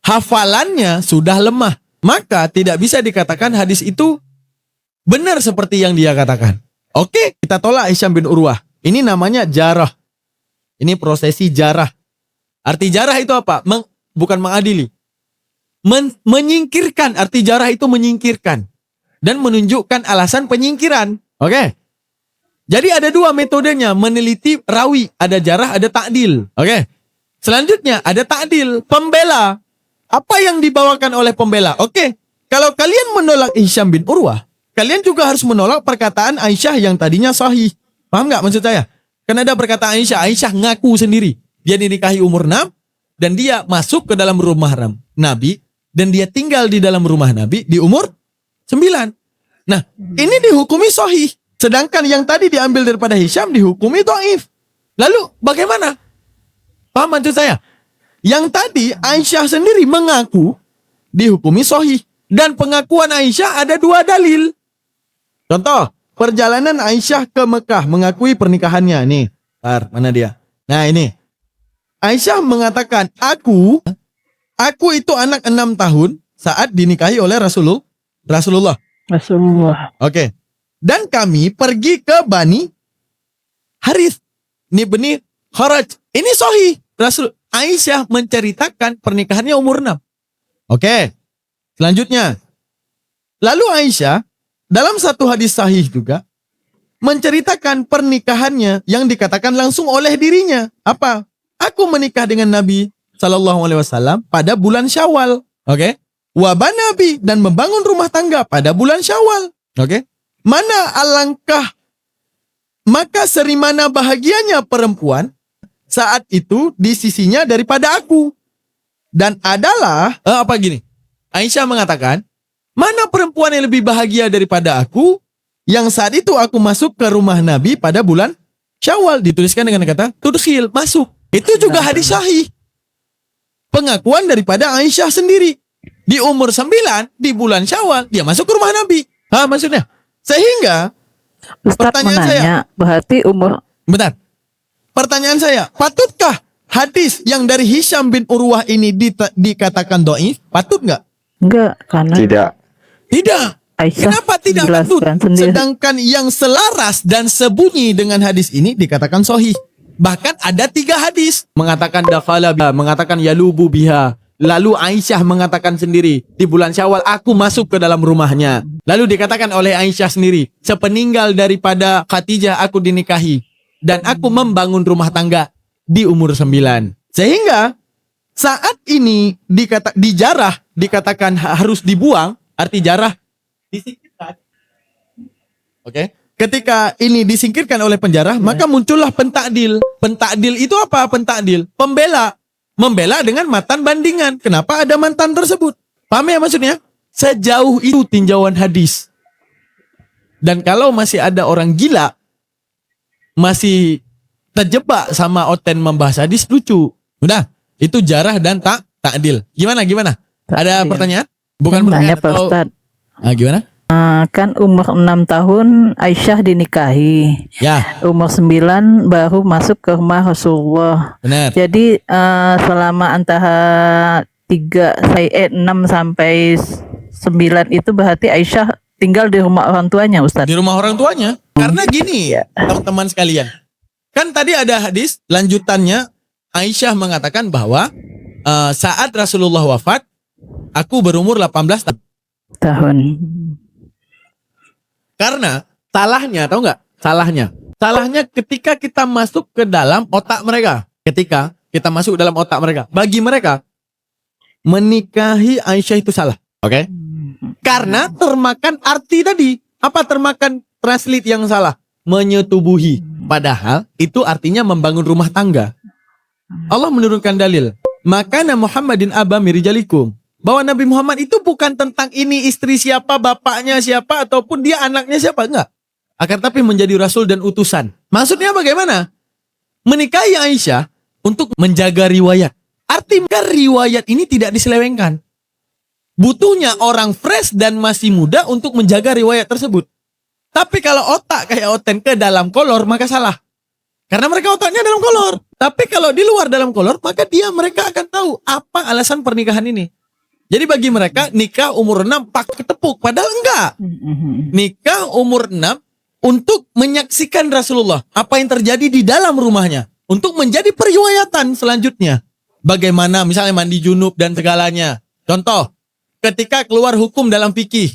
Hafalannya sudah lemah. Maka tidak bisa dikatakan hadis itu benar seperti yang dia katakan. Oke, kita tolak Hisham bin Urwah. Ini namanya jarah. Ini prosesi jarah. Arti jarah itu apa? Bukan mengadili. Menyingkirkan. Arti jarah itu menyingkirkan. Dan menunjukkan alasan penyingkiran. Oke. Jadi ada dua metodenya meneliti rawi. Ada jarah, ada ta'dil. Oke. Selanjutnya ada ta'dil. Pembela. Apa yang dibawakan oleh pembela? Oke. Kalau kalian menolak Hisham bin Urwah, kalian juga harus menolak perkataan Aisyah yang tadinya sahih. Paham nggak maksud saya? Karena ada perkataan Aisyah ngaku sendiri. Dia dinikahi umur 6 dan dia masuk ke dalam rumah Nabi dan dia tinggal di dalam rumah Nabi di umur 9. Nah, ini dihukumi sahih. Sedangkan yang tadi diambil daripada Hisham dihukumi dhaif. Lalu bagaimana? Paham maksud saya? Yang tadi Aisyah sendiri mengaku dihukumi sahih. Dan pengakuan Aisyah ada dua dalil. Contoh, perjalanan Aisyah ke Mekah mengakui pernikahannya. Nih, mana dia? Nah ini. Aisyah mengatakan, aku itu anak 6 tahun saat dinikahi oleh Rasulullah. Oke. Dan kami pergi ke Bani Harith. Ini Bani Kharaj. Ini sahih. Aisyah menceritakan pernikahannya umur 6. Oke. Selanjutnya. Lalu Aisyah dalam satu hadis sahih juga menceritakan pernikahannya yang dikatakan langsung oleh dirinya. Apa? Aku menikah dengan Nabi SAW pada bulan Syawal. Oke. Wabanabi dan membangun rumah tangga pada bulan Syawal. Oke. Mana alangkah maka serimana bahagianya perempuan saat itu di sisinya daripada aku. Dan adalah apa gini? Aisyah mengatakan, mana perempuan yang lebih bahagia daripada aku yang saat itu aku masuk ke rumah Nabi pada bulan Syawal. Dituliskan dengan kata tudkhil, masuk. Itu juga hadis sahih. Pengakuan daripada Aisyah sendiri. Di umur 9, di bulan Syawal, dia masuk ke rumah Nabi. Maksudnya? Sehingga, Ustaz pertanyaan menanya, saya, berarti umur... Bentar. Pertanyaan saya, patutkah hadis yang dari Hisham bin Urwah ini dikatakan dhaif? Patut nggak? Enggak, karena Tidak. Aisyah Kenapa tidak patut? menjelaskan sendiri. Sedangkan yang selaras dan sebunyi dengan hadis ini dikatakan sahih. Bahkan ada 3 hadis. Mengatakan dakhala biha, mengatakan yalubu biha. Lalu Aisyah mengatakan sendiri, di bulan Syawal aku masuk ke dalam rumahnya. Lalu dikatakan oleh Aisyah sendiri, sepeninggal daripada Khadijah aku dinikahi. Dan aku membangun rumah tangga di umur 9. Sehingga saat ini dijarah, dikatakan harus dibuang, arti jarah disingkirkan. Oke. Ketika ini disingkirkan oleh penjarah, maka muncullah pentakdil. Pentakdil itu apa? Pentakdil, pembela. Membela dengan matan bandingan. Kenapa ada mantan tersebut? Paham ya maksudnya? Sejauh itu tinjauan hadis. Dan kalau masih ada orang gila, masih terjebak sama oten membahas hadis, lucu. Udah, itu jarah dan takdil. Gimana? Ada pertanyaan? Bukan Tanya pertanyaan Pak atau... Ustaz. Gimana? Kan umur 6 tahun Aisyah dinikahi. Ya, Umur 9 baru masuk ke rumah Rasulullah. benar. Jadi selama antara 6 sampai 9 itu berarti Aisyah tinggal di rumah orang tuanya, Ustaz. Di rumah orang tuanya. Karena gini, teman-teman sekalian. Kan tadi ada hadis lanjutannya, Aisyah mengatakan bahwa saat Rasulullah wafat, aku berumur 18 Tahun. Karena salahnya, tahu nggak? Salahnya ketika kita masuk ke dalam otak mereka. Ketika kita masuk dalam otak mereka. Bagi mereka, menikahi Aisyah itu salah. Oke? Karena termakan arti tadi. Apa termakan translate yang salah? Menyetubuhi. Padahal itu artinya membangun rumah tangga. Allah menurunkan dalil. Makana Muhammadin aba mirijalikum. Bahwa Nabi Muhammad itu bukan tentang ini istri siapa, bapaknya siapa, ataupun dia anaknya siapa. Enggak. Akan tapi menjadi rasul dan utusan. Maksudnya bagaimana? Menikahi Aisyah untuk menjaga riwayat. Artinya riwayat ini tidak diselewengkan. Butuhnya orang fresh dan masih muda untuk menjaga riwayat tersebut. Tapi kalau otak kayak Oten ke dalam kolor, maka salah. Karena mereka otaknya dalam kolor. Tapi kalau di luar dalam kolor, maka mereka akan tahu apa alasan pernikahan ini. Jadi bagi mereka nikah umur 6 pakai tepuk. Padahal enggak. Nikah umur 6 untuk menyaksikan Rasulullah. Apa yang terjadi di dalam rumahnya. Untuk menjadi periwayatan selanjutnya. Bagaimana misalnya mandi junub dan segalanya. Contoh. Ketika keluar hukum dalam fikih.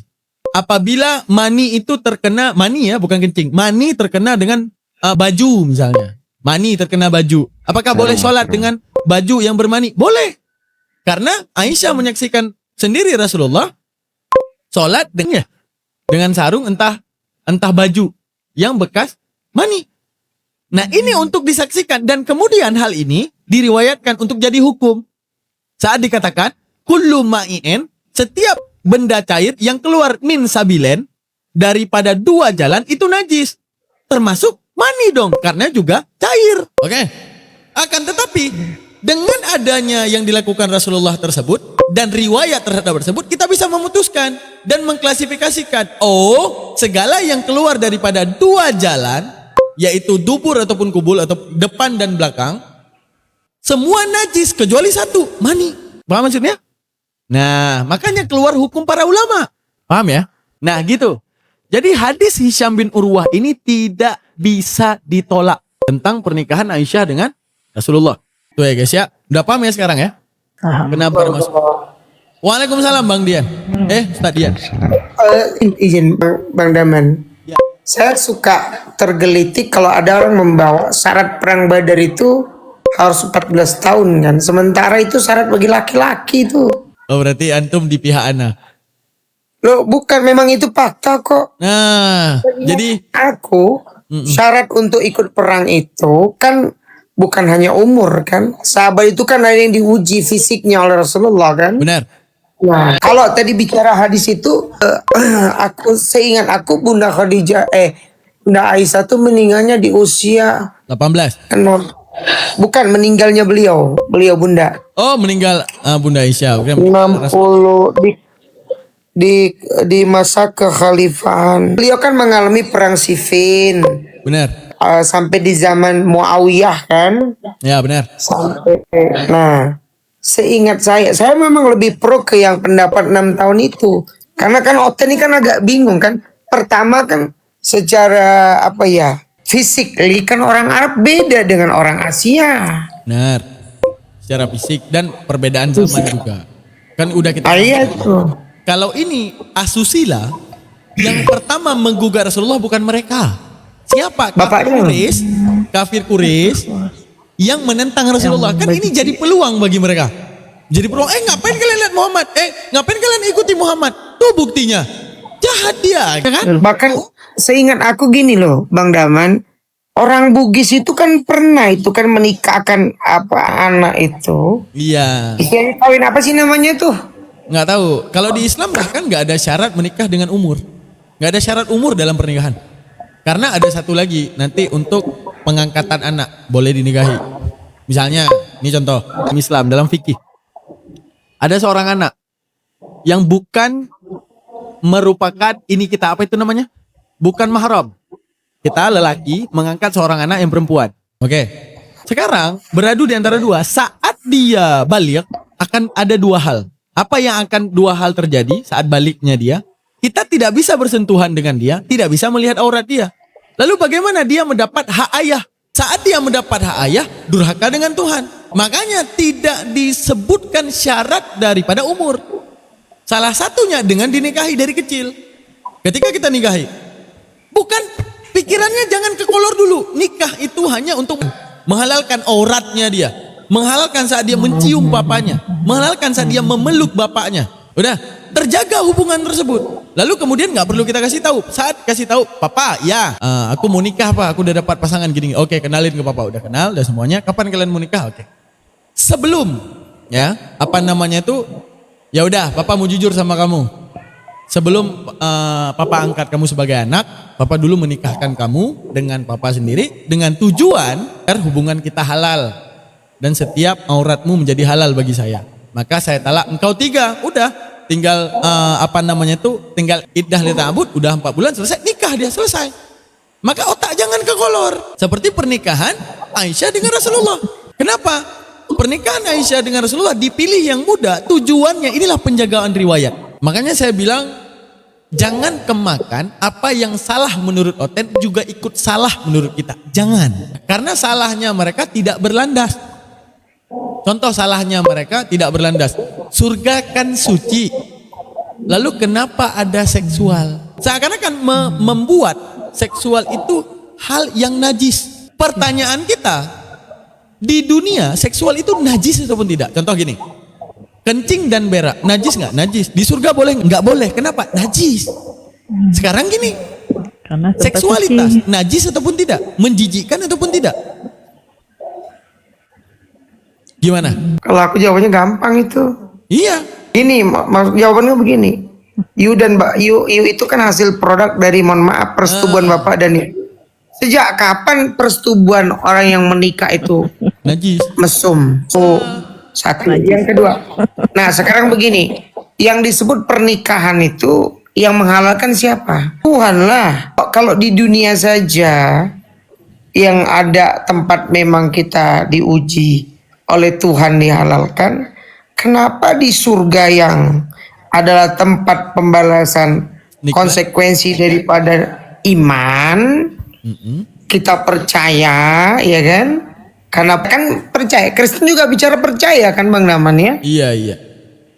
Apabila mani itu terkena, mani ya bukan kencing. Mani terkena dengan baju misalnya. Mani terkena baju. Apakah boleh sholat dengan baju yang bermani? Boleh. Karena Aisyah menyaksikan sendiri Rasulullah sholat dengan sarung entah baju yang bekas mani. Nah ini untuk disaksikan dan kemudian hal ini diriwayatkan untuk jadi hukum. Saat dikatakan kullu ma'in, setiap benda cair yang keluar min sabilen daripada dua jalan itu najis. Termasuk mani dong karena juga cair. Oke. Akan tetapi dengan adanya yang dilakukan Rasulullah tersebut dan riwayat terhadap tersebut, kita bisa memutuskan dan mengklasifikasikan. Oh, segala yang keluar daripada dua jalan, yaitu dubur ataupun kubul atau depan dan belakang, semua najis kecuali satu, mani. Paham maksudnya? Nah, makanya keluar hukum para ulama. Paham ya? Nah, gitu. Jadi hadis Hisham bin Urwah ini tidak bisa ditolak tentang pernikahan Aisyah dengan Rasulullah. Tuh ya guys ya, udah paham ya sekarang ya? Kenapa masuk? Waalaikumsalam Bang Dian. Ustaz Dian. Izin Bang Daman. Ya. Saya suka tergelitik kalau ada orang membawa syarat perang Badar itu harus 14 tahun kan. Sementara itu syarat bagi laki-laki itu. Oh berarti antum di pihak ana. Loh bukan, memang itu fakta kok. Nah, jadi Aku syarat untuk ikut perang itu kan bukan hanya umur kan. Sahabat itu kan ada yang diuji fisiknya oleh Rasulullah kan. benar. Nah, kalau tadi bicara hadis itu, seingat aku Bunda Khadijah, Bunda Aisyah tuh meninggalnya di usia 18. bukan meninggalnya beliau Bunda. Oh meninggal Bunda Aisyah. Oke. 60 di masa kekhalifahan. Beliau kan mengalami perang Siffin. Benar. Sampai di zaman Muawiyah kan. Ya benar. Sampai nah, seingat saya memang lebih pro ke yang pendapat 6 tahun itu. Karena kan Oten ini kan agak bingung kan. Pertama kan secara fisik kan orang Arab beda dengan orang Asia. Benar. Secara fisik dan perbedaan zaman juga. Kan udah kita Tuh. Kalau ini asusila, yang pertama menggugat Rasulullah bukan mereka. Siapa? Bapaknya. Kafir Quraisy yang menentang Rasulullah. Kan ini jadi peluang bagi mereka. Jadi peluang, ngapain kalian lihat Muhammad? Ngapain kalian ikuti Muhammad? Tuh buktinya. Jahat dia, kan? Bahkan seingat aku gini loh, Bang Daman. Orang Bugis itu kan pernah menikahkan anak itu. Iya. Istilahnya kawin apa sih namanya tuh? Nggak tahu. Kalau di Islam bahkan nggak ada syarat menikah dengan umur. Nggak ada syarat umur dalam pernikahan. Karena ada satu lagi nanti untuk pengangkatan anak boleh dinikahi. Misalnya, ini contoh Islam dalam fikih. Ada seorang anak yang bukan merupakan bukan mahram. Kita lelaki mengangkat seorang anak yang perempuan. Oke. Sekarang beradu di antara dua. Saat dia balik akan ada dua hal. Apa yang akan dua hal terjadi saat baliknya dia? Kita tidak bisa bersentuhan dengan dia, tidak bisa melihat aurat dia. Lalu bagaimana dia mendapat hak ayah? Saat dia mendapat hak ayah, durhaka dengan Tuhan. Makanya tidak disebutkan syarat daripada umur. Salah satunya dengan dinikahi dari kecil. Ketika kita nikahi, bukan pikirannya jangan ke kolor dulu. Nikah itu hanya untuk menghalalkan auratnya dia. Menghalalkan saat dia mencium papanya. Menghalalkan saat dia memeluk bapaknya. Udah, terjaga hubungan tersebut. Lalu kemudian nggak perlu kita kasih tahu. Saat kasih tahu, papa, ya, aku mau nikah pak, aku udah dapat pasangan gini. Oke, kenalin ke papa, udah kenal, udah semuanya. Kapan kalian mau nikah? Oke. Sebelum, ya, apa namanya itu? Ya udah, papa mau jujur sama kamu. Sebelum papa angkat kamu sebagai anak, papa dulu menikahkan kamu dengan papa sendiri dengan tujuan agar hubungan kita halal dan setiap auratmu menjadi halal bagi saya. Maka saya talak engkau 3, udah tinggal tinggal iddah li ta'bud, udah 4 bulan selesai, nikah dia selesai. Maka otak jangan ke kolor. Seperti pernikahan Aisyah dengan Rasulullah. Kenapa? Pernikahan Aisyah dengan Rasulullah dipilih yang muda, tujuannya inilah penjagaan riwayat. Makanya saya bilang jangan kemakan apa yang salah menurut Oten juga ikut salah menurut kita. Jangan. Karena salahnya mereka tidak berlandas. Contoh salahnya mereka tidak berlandas. Surga kan suci. Lalu kenapa ada seksual? Seakan-akan membuat seksual itu hal yang najis. Pertanyaan kita, di dunia seksual itu najis ataupun tidak? Contoh gini, kencing dan berak, najis nggak? Najis. Di surga boleh? Nggak boleh. Kenapa? Najis. Sekarang gini, Karena tempat seksualitas suci. najis ataupun tidak? Menjijikkan ataupun tidak? Gimana? Kalau aku jawabannya gampang itu. Iya. Ini maksud jawabannya begini. Yu dan Mbak Yu itu kan hasil produk dari, mohon maaf, persetubuhan Bapak dan Ibu. Sejak kapan persetubuhan orang yang menikah itu Najis. mesum? Satu. Yang kedua. Nah, sekarang begini. Yang disebut pernikahan itu yang menghalalkan siapa? Tuhan lah. Kalau di dunia saja yang ada tempat memang kita diuji oleh Tuhan dihalalkan, kenapa di surga yang adalah tempat pembalasan Nikmat. konsekuensi daripada iman, kita percaya, ya kan? Karena kan percaya, Kristen juga bicara percaya kan Bang Naman ya? Iya.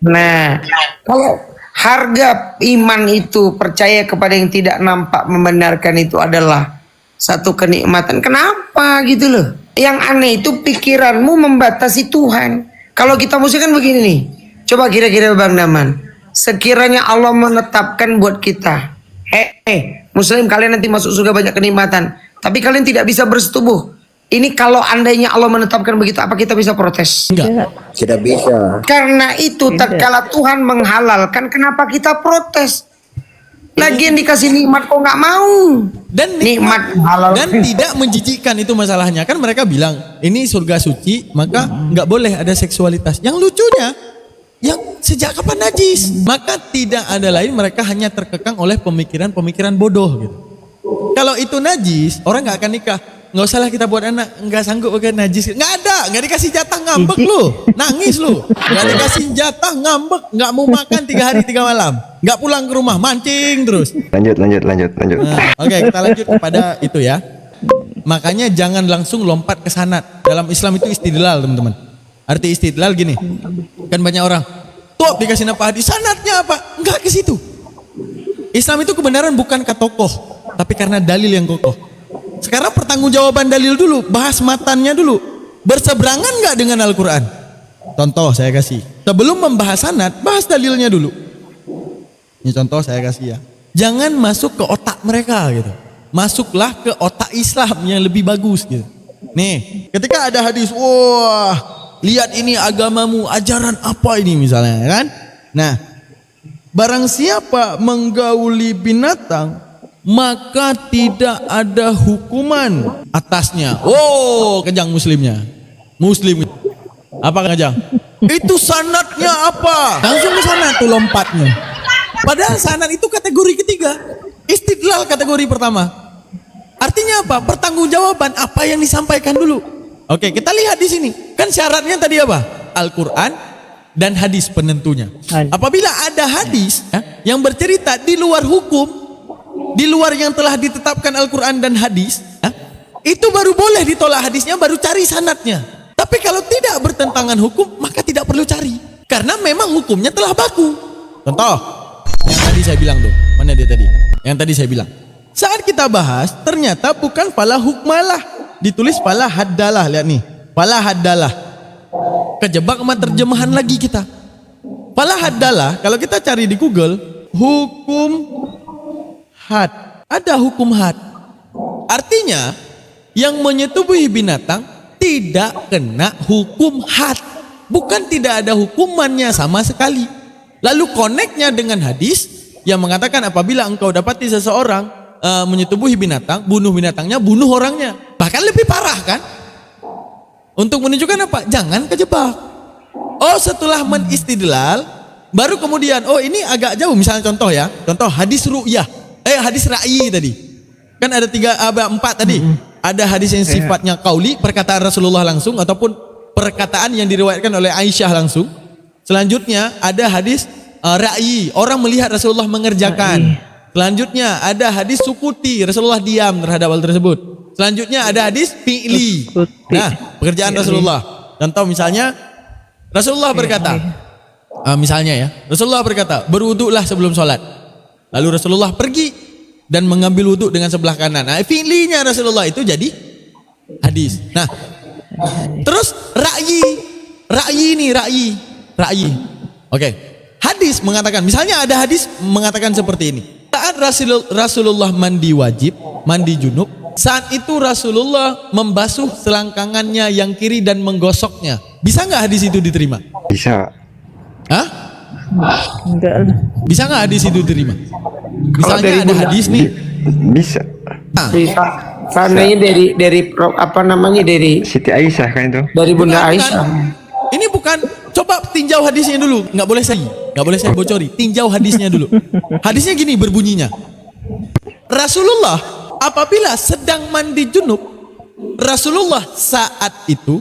Nah, kalau harga iman itu percaya kepada yang tidak nampak membenarkan itu adalah satu kenikmatan. Kenapa gitu loh? Yang aneh itu pikiranmu membatasi Tuhan. Kalau kita mesti kan begini nih. Coba kira-kira Bang Naman. Sekiranya Allah menetapkan buat kita. Muslim kalian nanti masuk surga banyak kenikmatan. Tapi kalian tidak bisa bersetubuh. Ini kalau andainya Allah menetapkan begitu, apa kita bisa protes? Enggak. Tidak bisa. Karena itu tatkala Tuhan menghalalkan, kenapa kita protes? Lagian dikasih nikmat kok nggak mau? Dan Nikmat halal. dan tidak menjijikkan itu masalahnya. Kan mereka bilang ini surga suci, maka nggak boleh ada seksualitas. Yang lucunya, yang sejak kapan najis? Maka tidak ada lain, mereka hanya terkekang oleh pemikiran-pemikiran bodoh gitu. Kalau itu najis, orang nggak akan nikah. Nggak usah lah kita buat anak, nggak sanggup pakai najis. Nggak ada, nggak dikasih jatah, ngambek lu, nangis lu. Nggak dikasih jatah, ngambek, nggak mau makan 3 hari 3 malam, nggak pulang ke rumah, mancing terus. Lanjut. Nah, Oke, kita lanjut kepada itu ya. Makanya jangan langsung lompat ke sanad. Dalam Islam itu istidlal, teman-teman. Arti istidlal gini, kan banyak orang, tuh dikasih apa hadis, sanadnya apa? Nggak ke situ. Islam itu kebenaran bukan ke tokoh, tapi karena dalil yang kokoh. Sekarang pertanggungjawaban dalil dulu, bahas matannya dulu. Berseberangan nggak dengan Al-Quran? Contoh saya kasih. Sebelum membahas sanad, bahas dalilnya dulu. Ini contoh saya kasih ya. Jangan masuk ke otak mereka gitu. Masuklah ke otak Islam yang lebih bagus gitu. Nih, ketika ada hadis, wah, lihat ini agamamu, ajaran apa ini misalnya kan? Nah, barang siapa menggauli binatang, maka tidak ada hukuman atasnya. Oh, kejang muslimnya. Muslim. Apa kejang? Itu sanadnya apa? Langsung ke sana tuh lompatnya. Padahal sanad itu kategori ketiga. Istidlal kategori pertama. Artinya apa? Pertanggungjawaban apa yang disampaikan dulu. Oke, kita lihat di sini. Kan syaratnya tadi apa? Al-Quran, dan hadis penentunya. Hadis. Apabila ada hadis yang bercerita di luar hukum, di luar yang telah ditetapkan Al-Quran dan hadis, itu baru boleh ditolak hadisnya, baru cari sanadnya. Tapi kalau tidak bertentangan hukum, maka tidak perlu cari. Karena memang hukumnya telah baku. Contoh, yang tadi saya bilang tuh, mana dia tadi? Yang tadi saya bilang. Saat kita bahas, ternyata bukan fala hukmalah, ditulis fala haddalah. Lihat nih, fala haddalah. Kejebak sama terjemahan lagi kita. Fala haddalah, kalau kita cari di Google, hukum had. Ada hukum had. Artinya, yang menyetubuhi binatang tidak kena hukum had. Bukan tidak ada hukumannya sama sekali. Lalu koneknya dengan hadis yang mengatakan apabila engkau dapati seseorang menyetubuhi binatang, bunuh binatangnya, bunuh orangnya. Bahkan lebih parah kan? Untuk menunjukkan apa? Jangan kejebak. Oh, setelah menistidlal, baru kemudian, oh ini agak jauh. Misalnya contoh ya, contoh hadis ru'yah, hadis ra'yi tadi. Kan ada 4 tadi. Ada hadis yang sifatnya qauli, perkataan Rasulullah langsung, ataupun perkataan yang diriwayatkan oleh Aisyah langsung. Selanjutnya ada hadis ra'yi, orang melihat Rasulullah mengerjakan. Selanjutnya ada hadis sukuti, Rasulullah diam terhadap hal tersebut. Selanjutnya ada hadis fi'li. Nah, pekerjaan Rasulullah. Contoh misalnya Rasulullah berkata, misalnya ya, Rasulullah berkata, berwuduklah sebelum sholat. Lalu Rasulullah pergi dan mengambil wuduk dengan sebelah kanan. Nah, fi'linya Rasulullah itu jadi hadis. Nah, terus ra'yi. Oke. Hadis mengatakan, misalnya ada hadis mengatakan seperti ini. Saat Rasulullah mandi wajib, mandi junub, saat itu Rasulullah membasuh selangkangannya yang kiri dan menggosoknya. Bisa nggak hadis itu diterima? Bisa. Hah? Enggak lah. Bisa nggak hadis itu diterima? Misalnya dari ada hadis nih. Bisa. Bisa. Seandainya dari Siti Aisyah kan itu. dari Bunda Bukan. Aisyah. Ini bukan. Coba tinjau hadisnya dulu. Nggak boleh saya bocori. Tinjau hadisnya dulu. Hadisnya gini berbunyinya. Rasulullah apabila sedang mandi junub, Rasulullah saat itu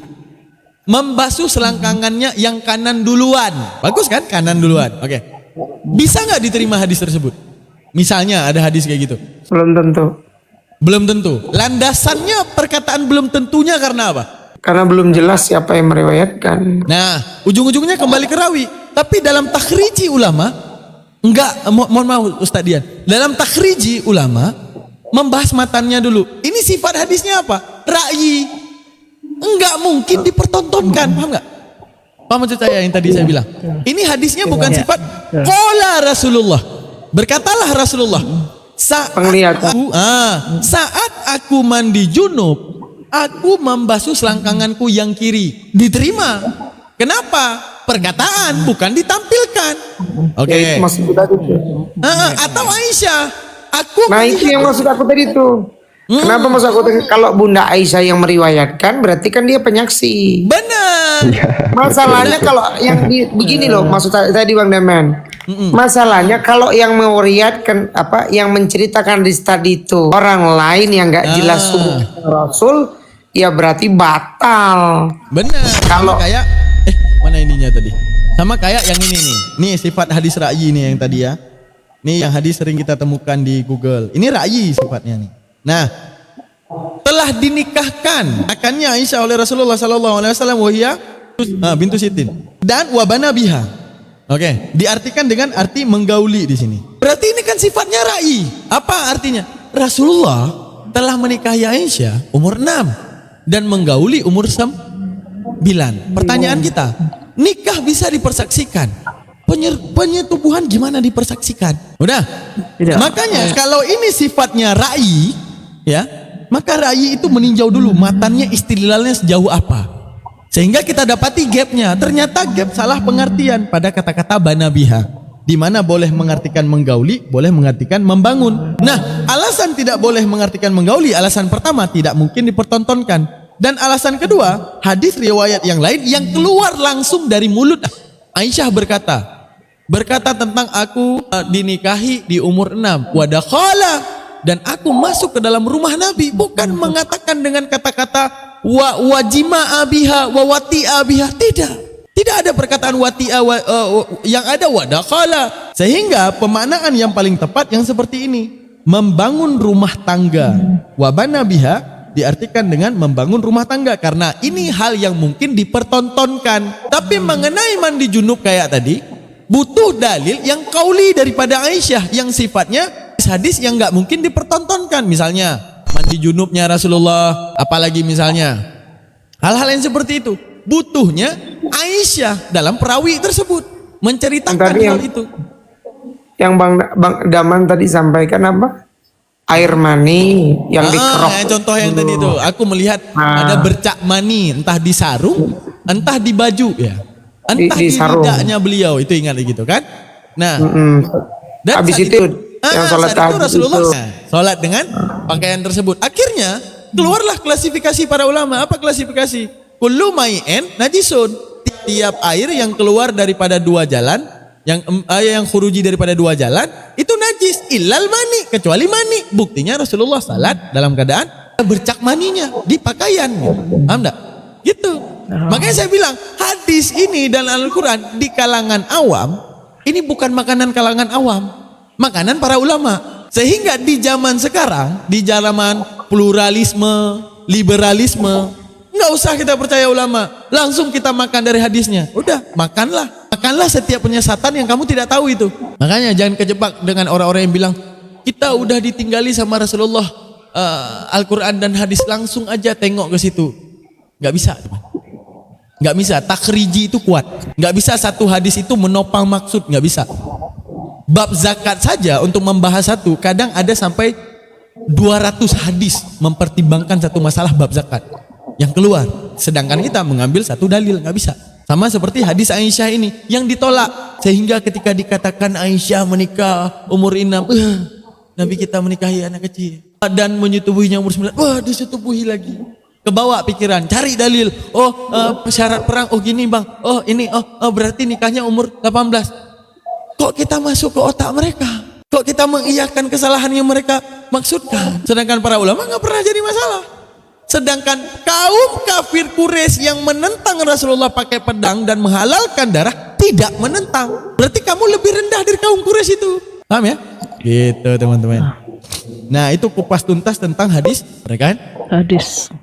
membasuh selangkangannya yang kanan duluan. Bagus kan? Kanan duluan. Oke. Bisa nggak diterima hadis tersebut? Misalnya ada hadis kayak gitu. Belum tentu. Belum tentu. Landasannya perkataan belum tentunya karena apa? Karena belum jelas siapa yang meriwayatkan. Nah, ujung-ujungnya kembali ke rawi. Tapi dalam takhriji ulama, mohon maaf Ustaz Dian. Dalam takhriji ulama, membahas matannya dulu. Ini sifat hadisnya apa? Ra'yi. Enggak mungkin dipertontonkan, paham enggak? Paham maksud saya yang tadi saya bilang? Ini hadisnya bukan sifat qala Rasulullah. Berkatalah Rasulullah. Saat aku mandi junub, aku membasuh selangkanganku yang kiri. Diterima. Kenapa? Perkataan bukan ditampilkan. Oke. Ya, itu maksud tadi. Atau Aisyah, aku Nah, itu yang maksud aku tadi tuh. Kenapa maksud aku tadi, kalau Bunda Aisyah yang meriwayatkan berarti kan dia penyaksi. benar. Masalahnya kalau yang begini loh, maksud tadi Bang Daman. Masalahnya kalau yang meriwayatkan yang menceritakan di tadi itu orang lain yang nggak jelas Rasul, ya berarti batal. Benar. Kalau- Sama kayak mana ininya tadi? Sama kayak yang ini nih. Nih sifat hadis ra'yi nih yang tadi ya. Nih yang hadis sering kita temukan di Google. Ini ra'yi sifatnya nih. Nah, telah dinikahkan akannya Aisyah oleh Rasulullah sallallahu alaihi wasallam wahia bintu Sitin dan wabana biha. Oke, diartikan dengan arti menggauli di sini. Berarti ini kan sifatnya ra'yi. Apa artinya? Rasulullah telah menikahi Aisyah umur 6 dan menggauli umur 9. Pertanyaan kita, nikah bisa dipersaksikan? Penyetubuhan gimana dipersaksikan? Udah. Tidak. Makanya kalau ini sifatnya ra'yi, ya, maka ra'yi itu meninjau dulu matannya istidlalnya sejauh apa. Sehingga kita dapati gapnya. Ternyata gap salah pengertian pada kata-kata banabiha. Di mana boleh mengartikan menggauli, boleh mengartikan membangun. Nah, alasan tidak boleh mengartikan menggauli, alasan pertama tidak mungkin dipertontonkan. Dan alasan kedua, hadis riwayat yang lain yang keluar langsung dari mulut Aisyah berkata tentang aku dinikahi di umur 6 wadakhala, dan aku masuk ke dalam rumah Nabi, bukan mengatakan dengan kata-kata wajima abiha wa wati abiha, tidak. Tidak ada perkataan wati'a yang ada wadakhala. Sehingga pemaknaan yang paling tepat yang seperti ini. Membangun rumah tangga. Wabana biha diartikan dengan membangun rumah tangga. Karena ini hal yang mungkin dipertontonkan. Tapi mengenai mandi junub kayak tadi, butuh dalil yang qauli daripada Aisyah. Yang sifatnya hadis yang gak mungkin dipertontonkan. Misalnya mandi junubnya Rasulullah. Apalagi misalnya hal-hal yang seperti itu. Butuhnya Aisyah dalam perawi tersebut menceritakan Tadi hal itu. Yang Bang Daman tadi sampaikan apa? Air mani yang dikerok. Contoh yang tadi itu, aku melihat ada bercak mani, entah di sarung, entah di baju ya, entah di sarung. lidahnya beliau, itu ingat gitu kan? Nah, dan habis saat itu yang sholat saat itu tahajud Rasulullah itu. sholat dengan pakaian tersebut. Akhirnya keluarlah klasifikasi para ulama. Apa klasifikasi? Kullu mai'in najisun. Tiap air yang keluar daripada dua jalan, yang khuruji daripada dua jalan itu najis, illal mani, kecuali mani. Buktinya Rasulullah salat dalam keadaan bercak maninya di pakaian. Paham enggak? Gitu. Makanya saya bilang hadis ini dan Al-Qur'an di kalangan awam ini bukan makanan kalangan awam, makanan para ulama. Sehingga di zaman sekarang, di zaman pluralisme, liberalisme, nggak usah kita percaya ulama, langsung kita makan dari hadisnya. Udah, makanlah setiap penyesatan yang kamu tidak tahu itu. Makanya jangan kejebak dengan orang-orang yang bilang kita udah ditinggali sama Rasulullah, Al-Quran dan hadis, langsung aja tengok ke situ. Nggak bisa, nggak bisa. Takhriji itu kuat, nggak bisa satu hadis itu menopang maksud, nggak bisa. Bab zakat saja untuk membahas satu, kadang ada sampai 200 hadis mempertimbangkan satu masalah bab zakat yang keluar, sedangkan kita mengambil satu dalil, nggak bisa. Sama seperti hadis Aisyah ini yang ditolak, sehingga ketika dikatakan Aisyah menikah umur 6, Nabi kita menikahi anak kecil dan menyetubuhinya umur 9, disetubuhi lagi. Kebawa pikiran, cari dalil. Syarat perang, gini bang, ini, berarti nikahnya umur 18. Kok kita masuk ke otak mereka? Kok kita mengiyakan kesalahan yang mereka maksudkan? Sedangkan para ulama nggak pernah jadi masalah. Sedangkan kaum kafir Quraisy yang menentang Rasulullah pakai pedang dan menghalalkan darah tidak menentang. Berarti kamu lebih rendah dari kaum Quraisy itu. Paham ya? Gitu teman-teman. Nah itu kupas tuntas tentang hadis mereka kan? Hadis.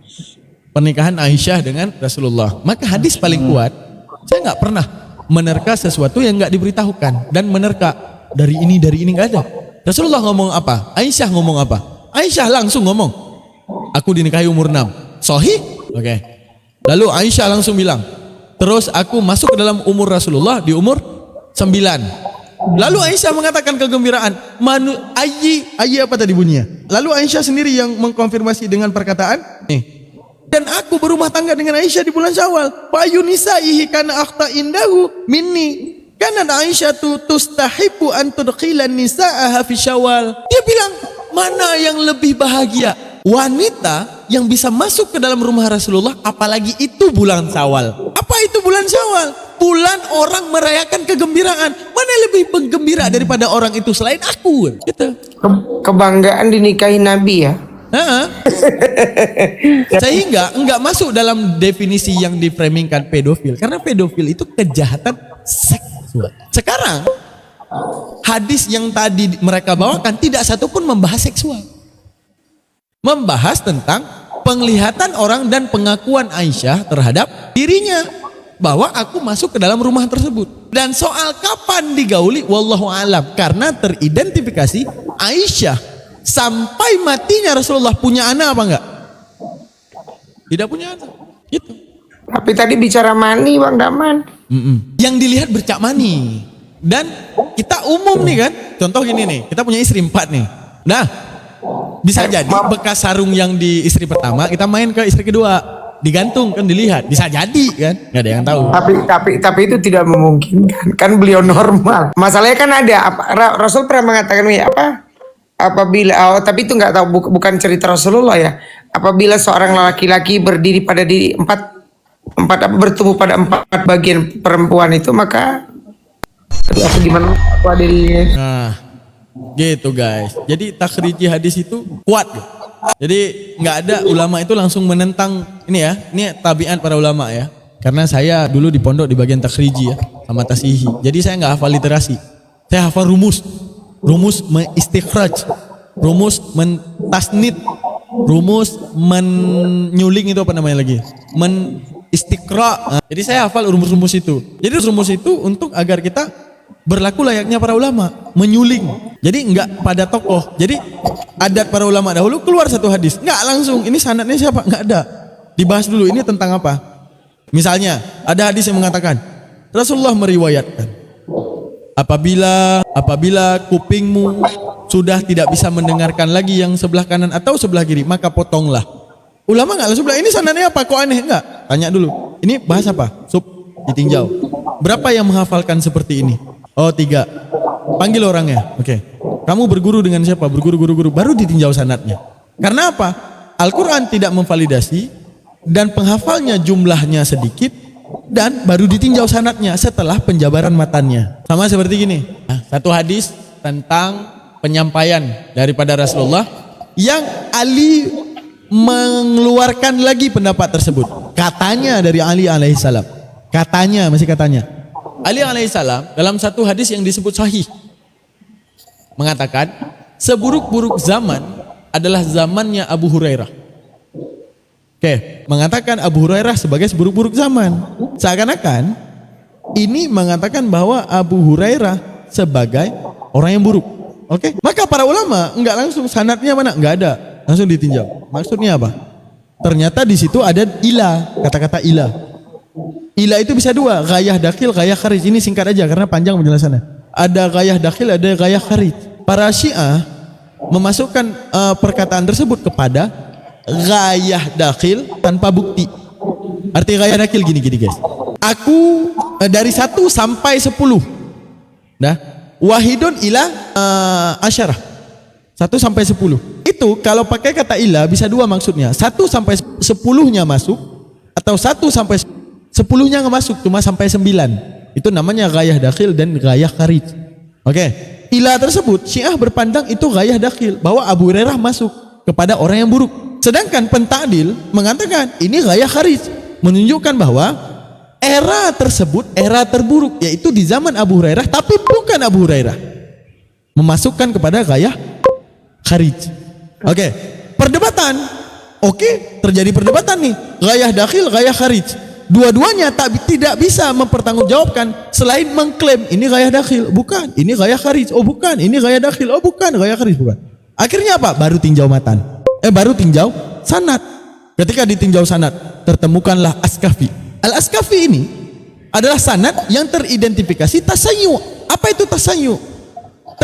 Pernikahan Aisyah dengan Rasulullah. Maka hadis paling kuat, saya nggak pernah menerka sesuatu yang nggak diberitahukan. Dan menerka dari ini nggak ada. Rasulullah ngomong apa? Aisyah ngomong apa? Aisyah langsung ngomong, aku dinikahi umur 6. Sahih? Oke. Lalu Aisyah langsung bilang, terus aku masuk ke dalam umur Rasulullah di umur 9. Lalu Aisyah mengatakan kegembiraan, ayyi apa tadi bunyinya? Lalu Aisyah sendiri yang mengkonfirmasi dengan perkataan, dan aku berumah tangga dengan Aisyah di bulan Syawal. Fa yunisaihi kana akhta indahu minni. Kana Aisyah tustahibu an tudkhilan nisaaha fi Syawal. Dia bilang, mana yang lebih bahagia? Wanita yang bisa masuk ke dalam rumah Rasulullah, apalagi itu bulan Syawal. Apa itu bulan Syawal? Bulan orang merayakan kegembiraan. Mana lebih penggembira daripada orang itu selain aku? Gitu. Kebanggaan dinikahi Nabi ya. Sehingga enggak masuk dalam definisi yang diframingkan pedofil, karena pedofil itu kejahatan seksual. Sekarang hadis yang tadi mereka bawakan tidak satupun membahas seksual, membahas tentang penglihatan orang dan pengakuan Aisyah terhadap dirinya bahwa aku masuk ke dalam rumah tersebut. Dan soal kapan digauli, wallahu alam, karena teridentifikasi Aisyah sampai matinya Rasulullah punya anak apa enggak? Tidak punya anak. Gitu. Tapi tadi bicara mani Bang Daman. Yang dilihat bercak mani. Dan kita umum nih kan, contoh gini nih, kita punya istri 4 nih. Nah, bisa jadi bekas sarung yang di istri pertama kita main ke istri kedua, digantung kan, dilihat, bisa jadi kan, nggak ada yang tahu. Tapi itu tidak memungkinkan, kan beliau normal. Masalahnya kan ada Rasul pernah mengatakan apabila tapi itu nggak tahu, bukan cerita Rasulullah ya. Apabila seorang laki-laki berdiri pada diri bertumbuh pada 4 bagian perempuan itu, maka apa gimana dirinya? Nah, gitu guys. Jadi takhriji hadis itu kuat. Jadi nggak ada ulama itu langsung menentang ini ya. Ini tabiat para ulama ya. Karena saya dulu di pondok di bagian takhriji ya, sama tasihi. Jadi saya nggak hafal literasi. Saya hafal rumus mengistikhraj, rumus mentasnid, rumus menyuling itu apa namanya lagi? Menistikra. Jadi saya hafal rumus-rumus itu. Jadi rumus itu untuk agar kita berlaku layaknya para ulama, menyuling. Jadi enggak pada tokoh. Jadi adat para ulama dahulu keluar satu hadis, enggak langsung ini sanadnya siapa? Enggak ada. Dibahas dulu ini tentang apa? Misalnya ada hadis yang mengatakan Rasulullah meriwayatkan apabila kupingmu sudah tidak bisa mendengarkan lagi yang sebelah kanan atau sebelah kiri, maka potonglah. Ulama enggak langsung bilang ini sanadnya apa? Kok aneh? Enggak. Tanya dulu. Ini bahas apa? Ditinjau. Berapa yang menghafalkan seperti ini? Oh 3. Panggil orangnya. Oke. Kamu berguru dengan siapa? Berguru. Baru ditinjau sanadnya. Karena apa? Al-Quran tidak memvalidasi dan penghafalnya jumlahnya sedikit dan baru ditinjau sanadnya setelah penjabaran matannya. Sama seperti gini. Satu hadis tentang penyampaian daripada Rasulullah yang Ali mengeluarkan lagi pendapat tersebut. Katanya dari Ali alaihissalam. Katanya, masih katanya. Ali alaihissalam dalam satu hadis yang disebut sahih mengatakan seburuk-buruk zaman adalah zamannya Abu Hurairah. Oke, mengatakan Abu Hurairah sebagai seburuk-buruk zaman. Seakan-akan ini mengatakan bahwa Abu Hurairah sebagai orang yang buruk. Oke, maka para ulama enggak langsung sanadnya mana, enggak ada, langsung ditinjau. Maksudnya apa? Ternyata di situ ada ilah, kata-kata ilah. Ilah itu bisa dua, ghayah dakhil, ghayah kharij. Ini singkat aja karena panjang penjelasannya. Ada ghayah dakhil, ada ghayah kharij. Para Syiah memasukkan perkataan tersebut kepada ghayah dakhil tanpa bukti. Arti ghayah dakhil gini guys. Aku dari 1 sampai 10. Nah, wahidun ila asyarah. 1 sampai 10. Itu kalau pakai kata ilah bisa dua maksudnya. 1 sampai 10-nya masuk atau 1 sampai 10-nya nggak masuk, cuma sampai 9. Itu namanya ghayah dakhil dan ghayah kharij. Oke. Ilah tersebut Syiah berpandang itu ghayah dakhil, bahwa Abu Hurairah masuk kepada orang yang buruk. Sedangkan pentadil mengatakan ini ghayah kharij, menunjukkan bahwa era tersebut era terburuk, yaitu di zaman Abu Hurairah, tapi bukan Abu Hurairah, memasukkan kepada ghayah kharij. Oke, perdebatan. Oke, terjadi perdebatan nih, ghayah dakhil, ghayah kharij. Dua-duanya tidak bisa mempertanggungjawabkan selain mengklaim ini ghayah dakhil, bukan, ini ghayah kharij, oh bukan, ini ghayah dakhil, oh bukan, ghayah kharij, bukan. Akhirnya apa? Baru tinjau matan. Baru tinjau sanad. Ketika ditinjau sanad, tertemukanlah Askafi. Al-Askafi ini adalah sanad yang teridentifikasi tasayyu. Apa itu tasayyu?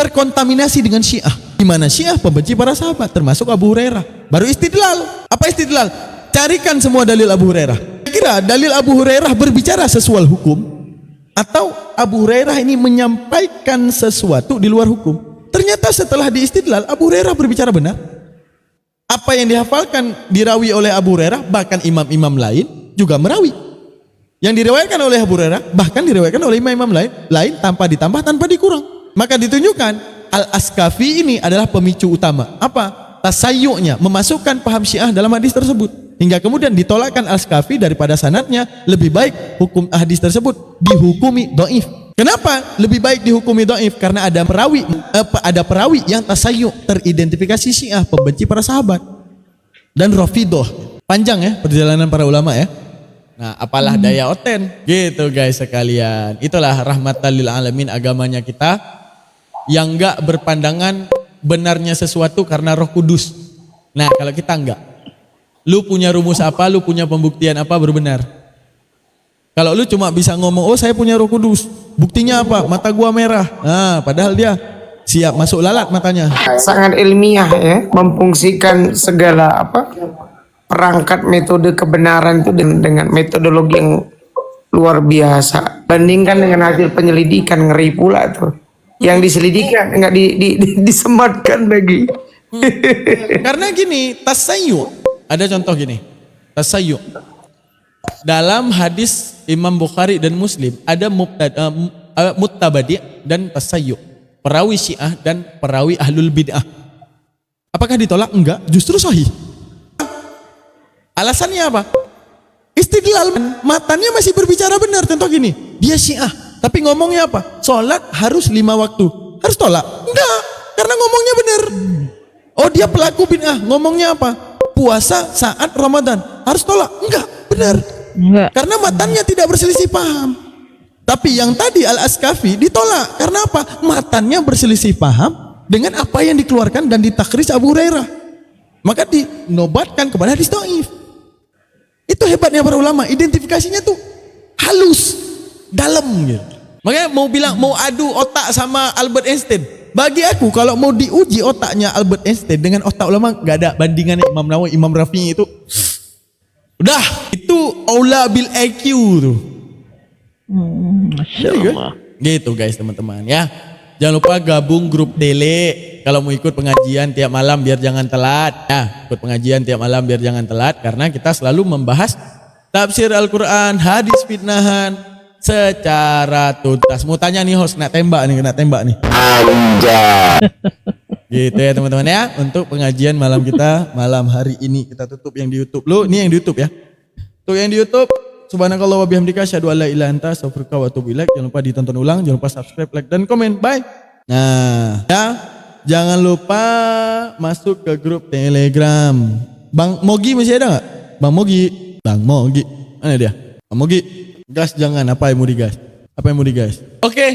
Terkontaminasi dengan Syiah. Di mana Syiah pembenci para sahabat, termasuk Abu Hurairah. Baru istidlal. Apa istidlal? Carikan semua dalil Abu Hurairah. Kira dalil Abu Hurairah berbicara sesuai hukum atau Abu Hurairah ini menyampaikan sesuatu di luar hukum? Ternyata setelah diistidlal, Abu Hurairah berbicara benar. Apa yang dihafalkan dirawi oleh Abu Hurairah, bahkan imam-imam lain juga merawi. Yang diriwayatkan oleh Abu Hurairah bahkan diriwayatkan oleh imam-imam lain tanpa ditambah, tanpa dikurang. Maka ditunjukkan Al-Askafi ini adalah pemicu utama. Apa? Tasayyu'nya, memasukkan paham Syiah dalam hadis tersebut. Hingga kemudian ditolakkan Al-Askafi daripada sanadnya, lebih baik hukum hadis tersebut dihukumi dhaif. Kenapa lebih baik dihukumi dhaif? Karena ada perawi yang tasayyu, teridentifikasi Syiah, pembenci para sahabat dan Rafidah. Panjang ya perjalanan para ulama ya. Nah, apalah daya oten gitu guys sekalian. Itulah rahmatan lil alamin agamanya kita, yang enggak berpandangan benarnya sesuatu karena Roh Kudus. Nah, kalau kita enggak, lu punya rumus apa, lu punya pembuktian apa berbenar. Kalau lu cuma bisa ngomong, oh saya punya Roh Kudus, buktinya apa? Mata gua merah. Nah, padahal dia siap masuk lalat matanya. Sangat ilmiah ya, memfungsikan segala perangkat metode kebenaran itu dengan metodologi yang luar biasa. Bandingkan dengan hasil penyelidikan, ngeri pula tuh. Yang diselidikkan nggak disematkan lagi. Karena gini, tasayyu. Ada contoh gini, tasayyu. Dalam hadis Imam Bukhari dan Muslim ada muttabadi dan tasayyu, perawi Syiah dan perawi ahlul bid'ah. Apakah ditolak? Enggak, justru sahih. Alasannya apa? Istidlal, matanya masih berbicara benar. Contoh gini, dia Syiah, tapi ngomongnya apa? Sholat harus 5 waktu. Harus tolak? Enggak, karena ngomongnya benar. Oh, dia pelaku bid'ah, ngomongnya apa? Puasa saat Ramadan. Harus tolak? Enggak, benar. Enggak. Karena matanya tidak berselisih paham. Tapi yang tadi Al-Askafi ditolak. Karena apa? Matanya berselisih paham dengan apa yang dikeluarkan dan ditakris Abu Hurairah. Maka dinobatkan kepada hadis dhaif. Itu hebatnya para ulama, identifikasinya tuh halus, dalam gitu. Makanya mau adu otak sama Albert Einstein. Bagi aku kalau mau diuji otaknya Albert Einstein dengan otak ulama, gak ada bandingannya. Imam Nawawi, Imam Rafi'i itu udah, itu aula bil IQ tuh. Masya Allah. Gitu guys teman-teman ya. Jangan lupa gabung grup tele kalau mau ikut pengajian tiap malam biar jangan telat. Ya, ikut pengajian tiap malam biar jangan telat karena kita selalu membahas tafsir Al-Quran, hadis fitnahan secara tuntas. Mau tanya nih host, kena tembak nih. Anjay. Gitu ya teman-teman ya. Untuk pengajian malam kita malam hari ini kita tutup yang di YouTube. Lu ini yang di YouTube ya. Untuk yang di YouTube, subhanakallah wa bihamdika asyhadu an la ilaha illa anta astaghfiruka wa atubu ilaik. Jangan lupa ditonton ulang, jangan lupa subscribe, like dan komen. Bye. Nah, ya, jangan lupa masuk ke grup Telegram. Bang Mogi masih ada enggak? Bang Mogi. Mana dia? Bang Mogi. Gas jangan, apa yang mau digas? Oke,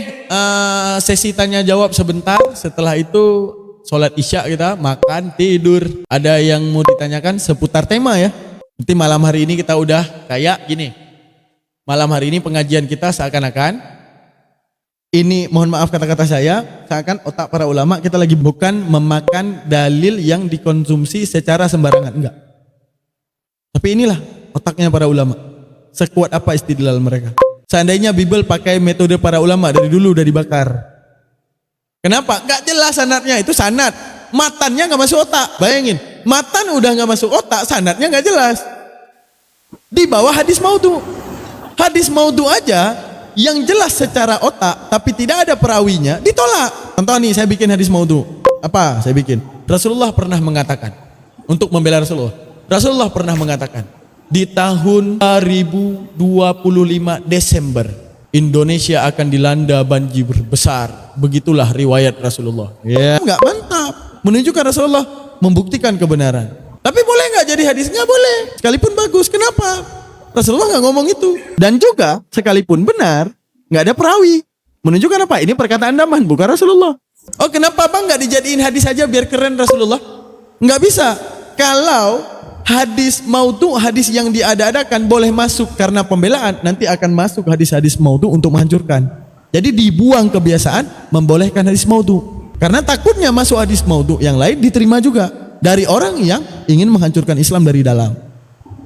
sesi tanya jawab sebentar. Setelah itu sholat isya kita, makan, tidur. Ada yang mau ditanyakan seputar tema ya? Nanti malam hari ini kita udah kayak gini. Malam hari ini pengajian kita seakan-akan, ini mohon maaf kata-kata saya, seakan otak para ulama kita lagi bukan memakan dalil yang dikonsumsi secara sembarangan, enggak. Tapi inilah otaknya para ulama. Sekuat apa istidlal mereka. Seandainya Bible pakai metode para ulama dari dulu udah dibakar. Kenapa? Enggak jelas sanadnya, itu sanad. Matannya enggak masuk otak. Bayangin, matan udah enggak masuk otak, sanadnya enggak jelas. Di bawah hadis maudhu. Hadis maudhu aja yang jelas secara otak tapi tidak ada perawinya ditolak. Contoh nih, saya bikin hadis maudhu. Apa saya bikin? Rasulullah pernah mengatakan, untuk membela Rasulullah pernah mengatakan, di tahun 2025 Desember Indonesia akan dilanda banjir besar. Begitulah riwayat Rasulullah. Ya, enggak mantap. Menunjukkan Rasulullah membuktikan kebenaran. Tapi boleh nggak jadi hadis? Nggak boleh. Sekalipun bagus. Kenapa? Rasulullah nggak ngomong itu. Dan juga sekalipun benar, nggak ada perawi. Menunjukkan apa? Ini perkataan Daman, bukan Rasulullah. Oh, kenapa bang nggak dijadiin hadis saja biar keren Rasulullah? Nggak bisa. Kalau hadis maudhu, hadis yang diada-adakan boleh masuk karena pembelaan, nanti akan masuk hadis-hadis maudhu untuk menghancurkan. Jadi dibuang kebiasaan membolehkan hadis maudhu. Karena takutnya masuk hadis maudhu yang lain diterima juga dari orang yang ingin menghancurkan Islam dari dalam.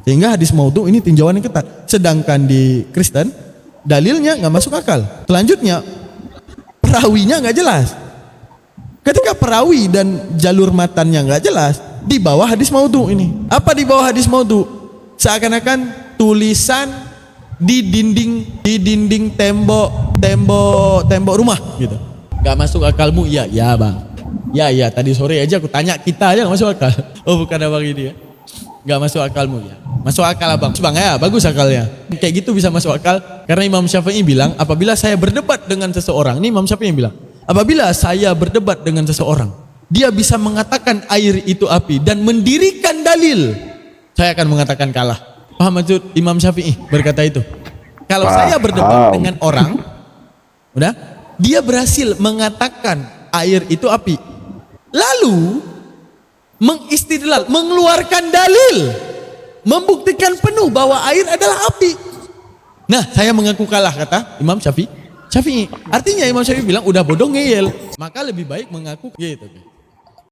Sehingga hadis maudhu ini tinjauan yang ketat. Sedangkan di Kristen dalilnya nggak masuk akal. Selanjutnya perawinya nggak jelas. Ketika perawi dan jalur matannya nggak jelas, di bawah hadis maudhu ini. Apa di bawah hadis maudhu? Seakan-akan tulisan di dinding tembok rumah gitu. Gak masuk akalmu? Ya bang. Ya tadi sore aja aku tanya, kita aja gak masuk akal. Oh bukan abang ini ya. Gak masuk akalmu ya. Masuk akal abang. Bang ya bagus akalnya. Kayak gitu bisa masuk akal. Karena Imam Syafi'i bilang, apabila saya berdebat dengan seseorang, ini Imam Syafi'i bilang, apabila saya berdebat dengan seseorang, dia bisa mengatakan air itu api dan mendirikan dalil, saya akan mengatakan kalah. Paham maksud Imam Syafi'i berkata itu? Kalau saya berdebat dengan orang, udah, dia berhasil mengatakan air itu api, lalu mengistidlal, mengeluarkan dalil, membuktikan penuh bahwa air adalah api. Nah, saya mengaku kalah, kata Imam Syafi'i. Artinya Imam Syafi'i bilang udah bodoh ngeyel, maka lebih baik mengaku gitu.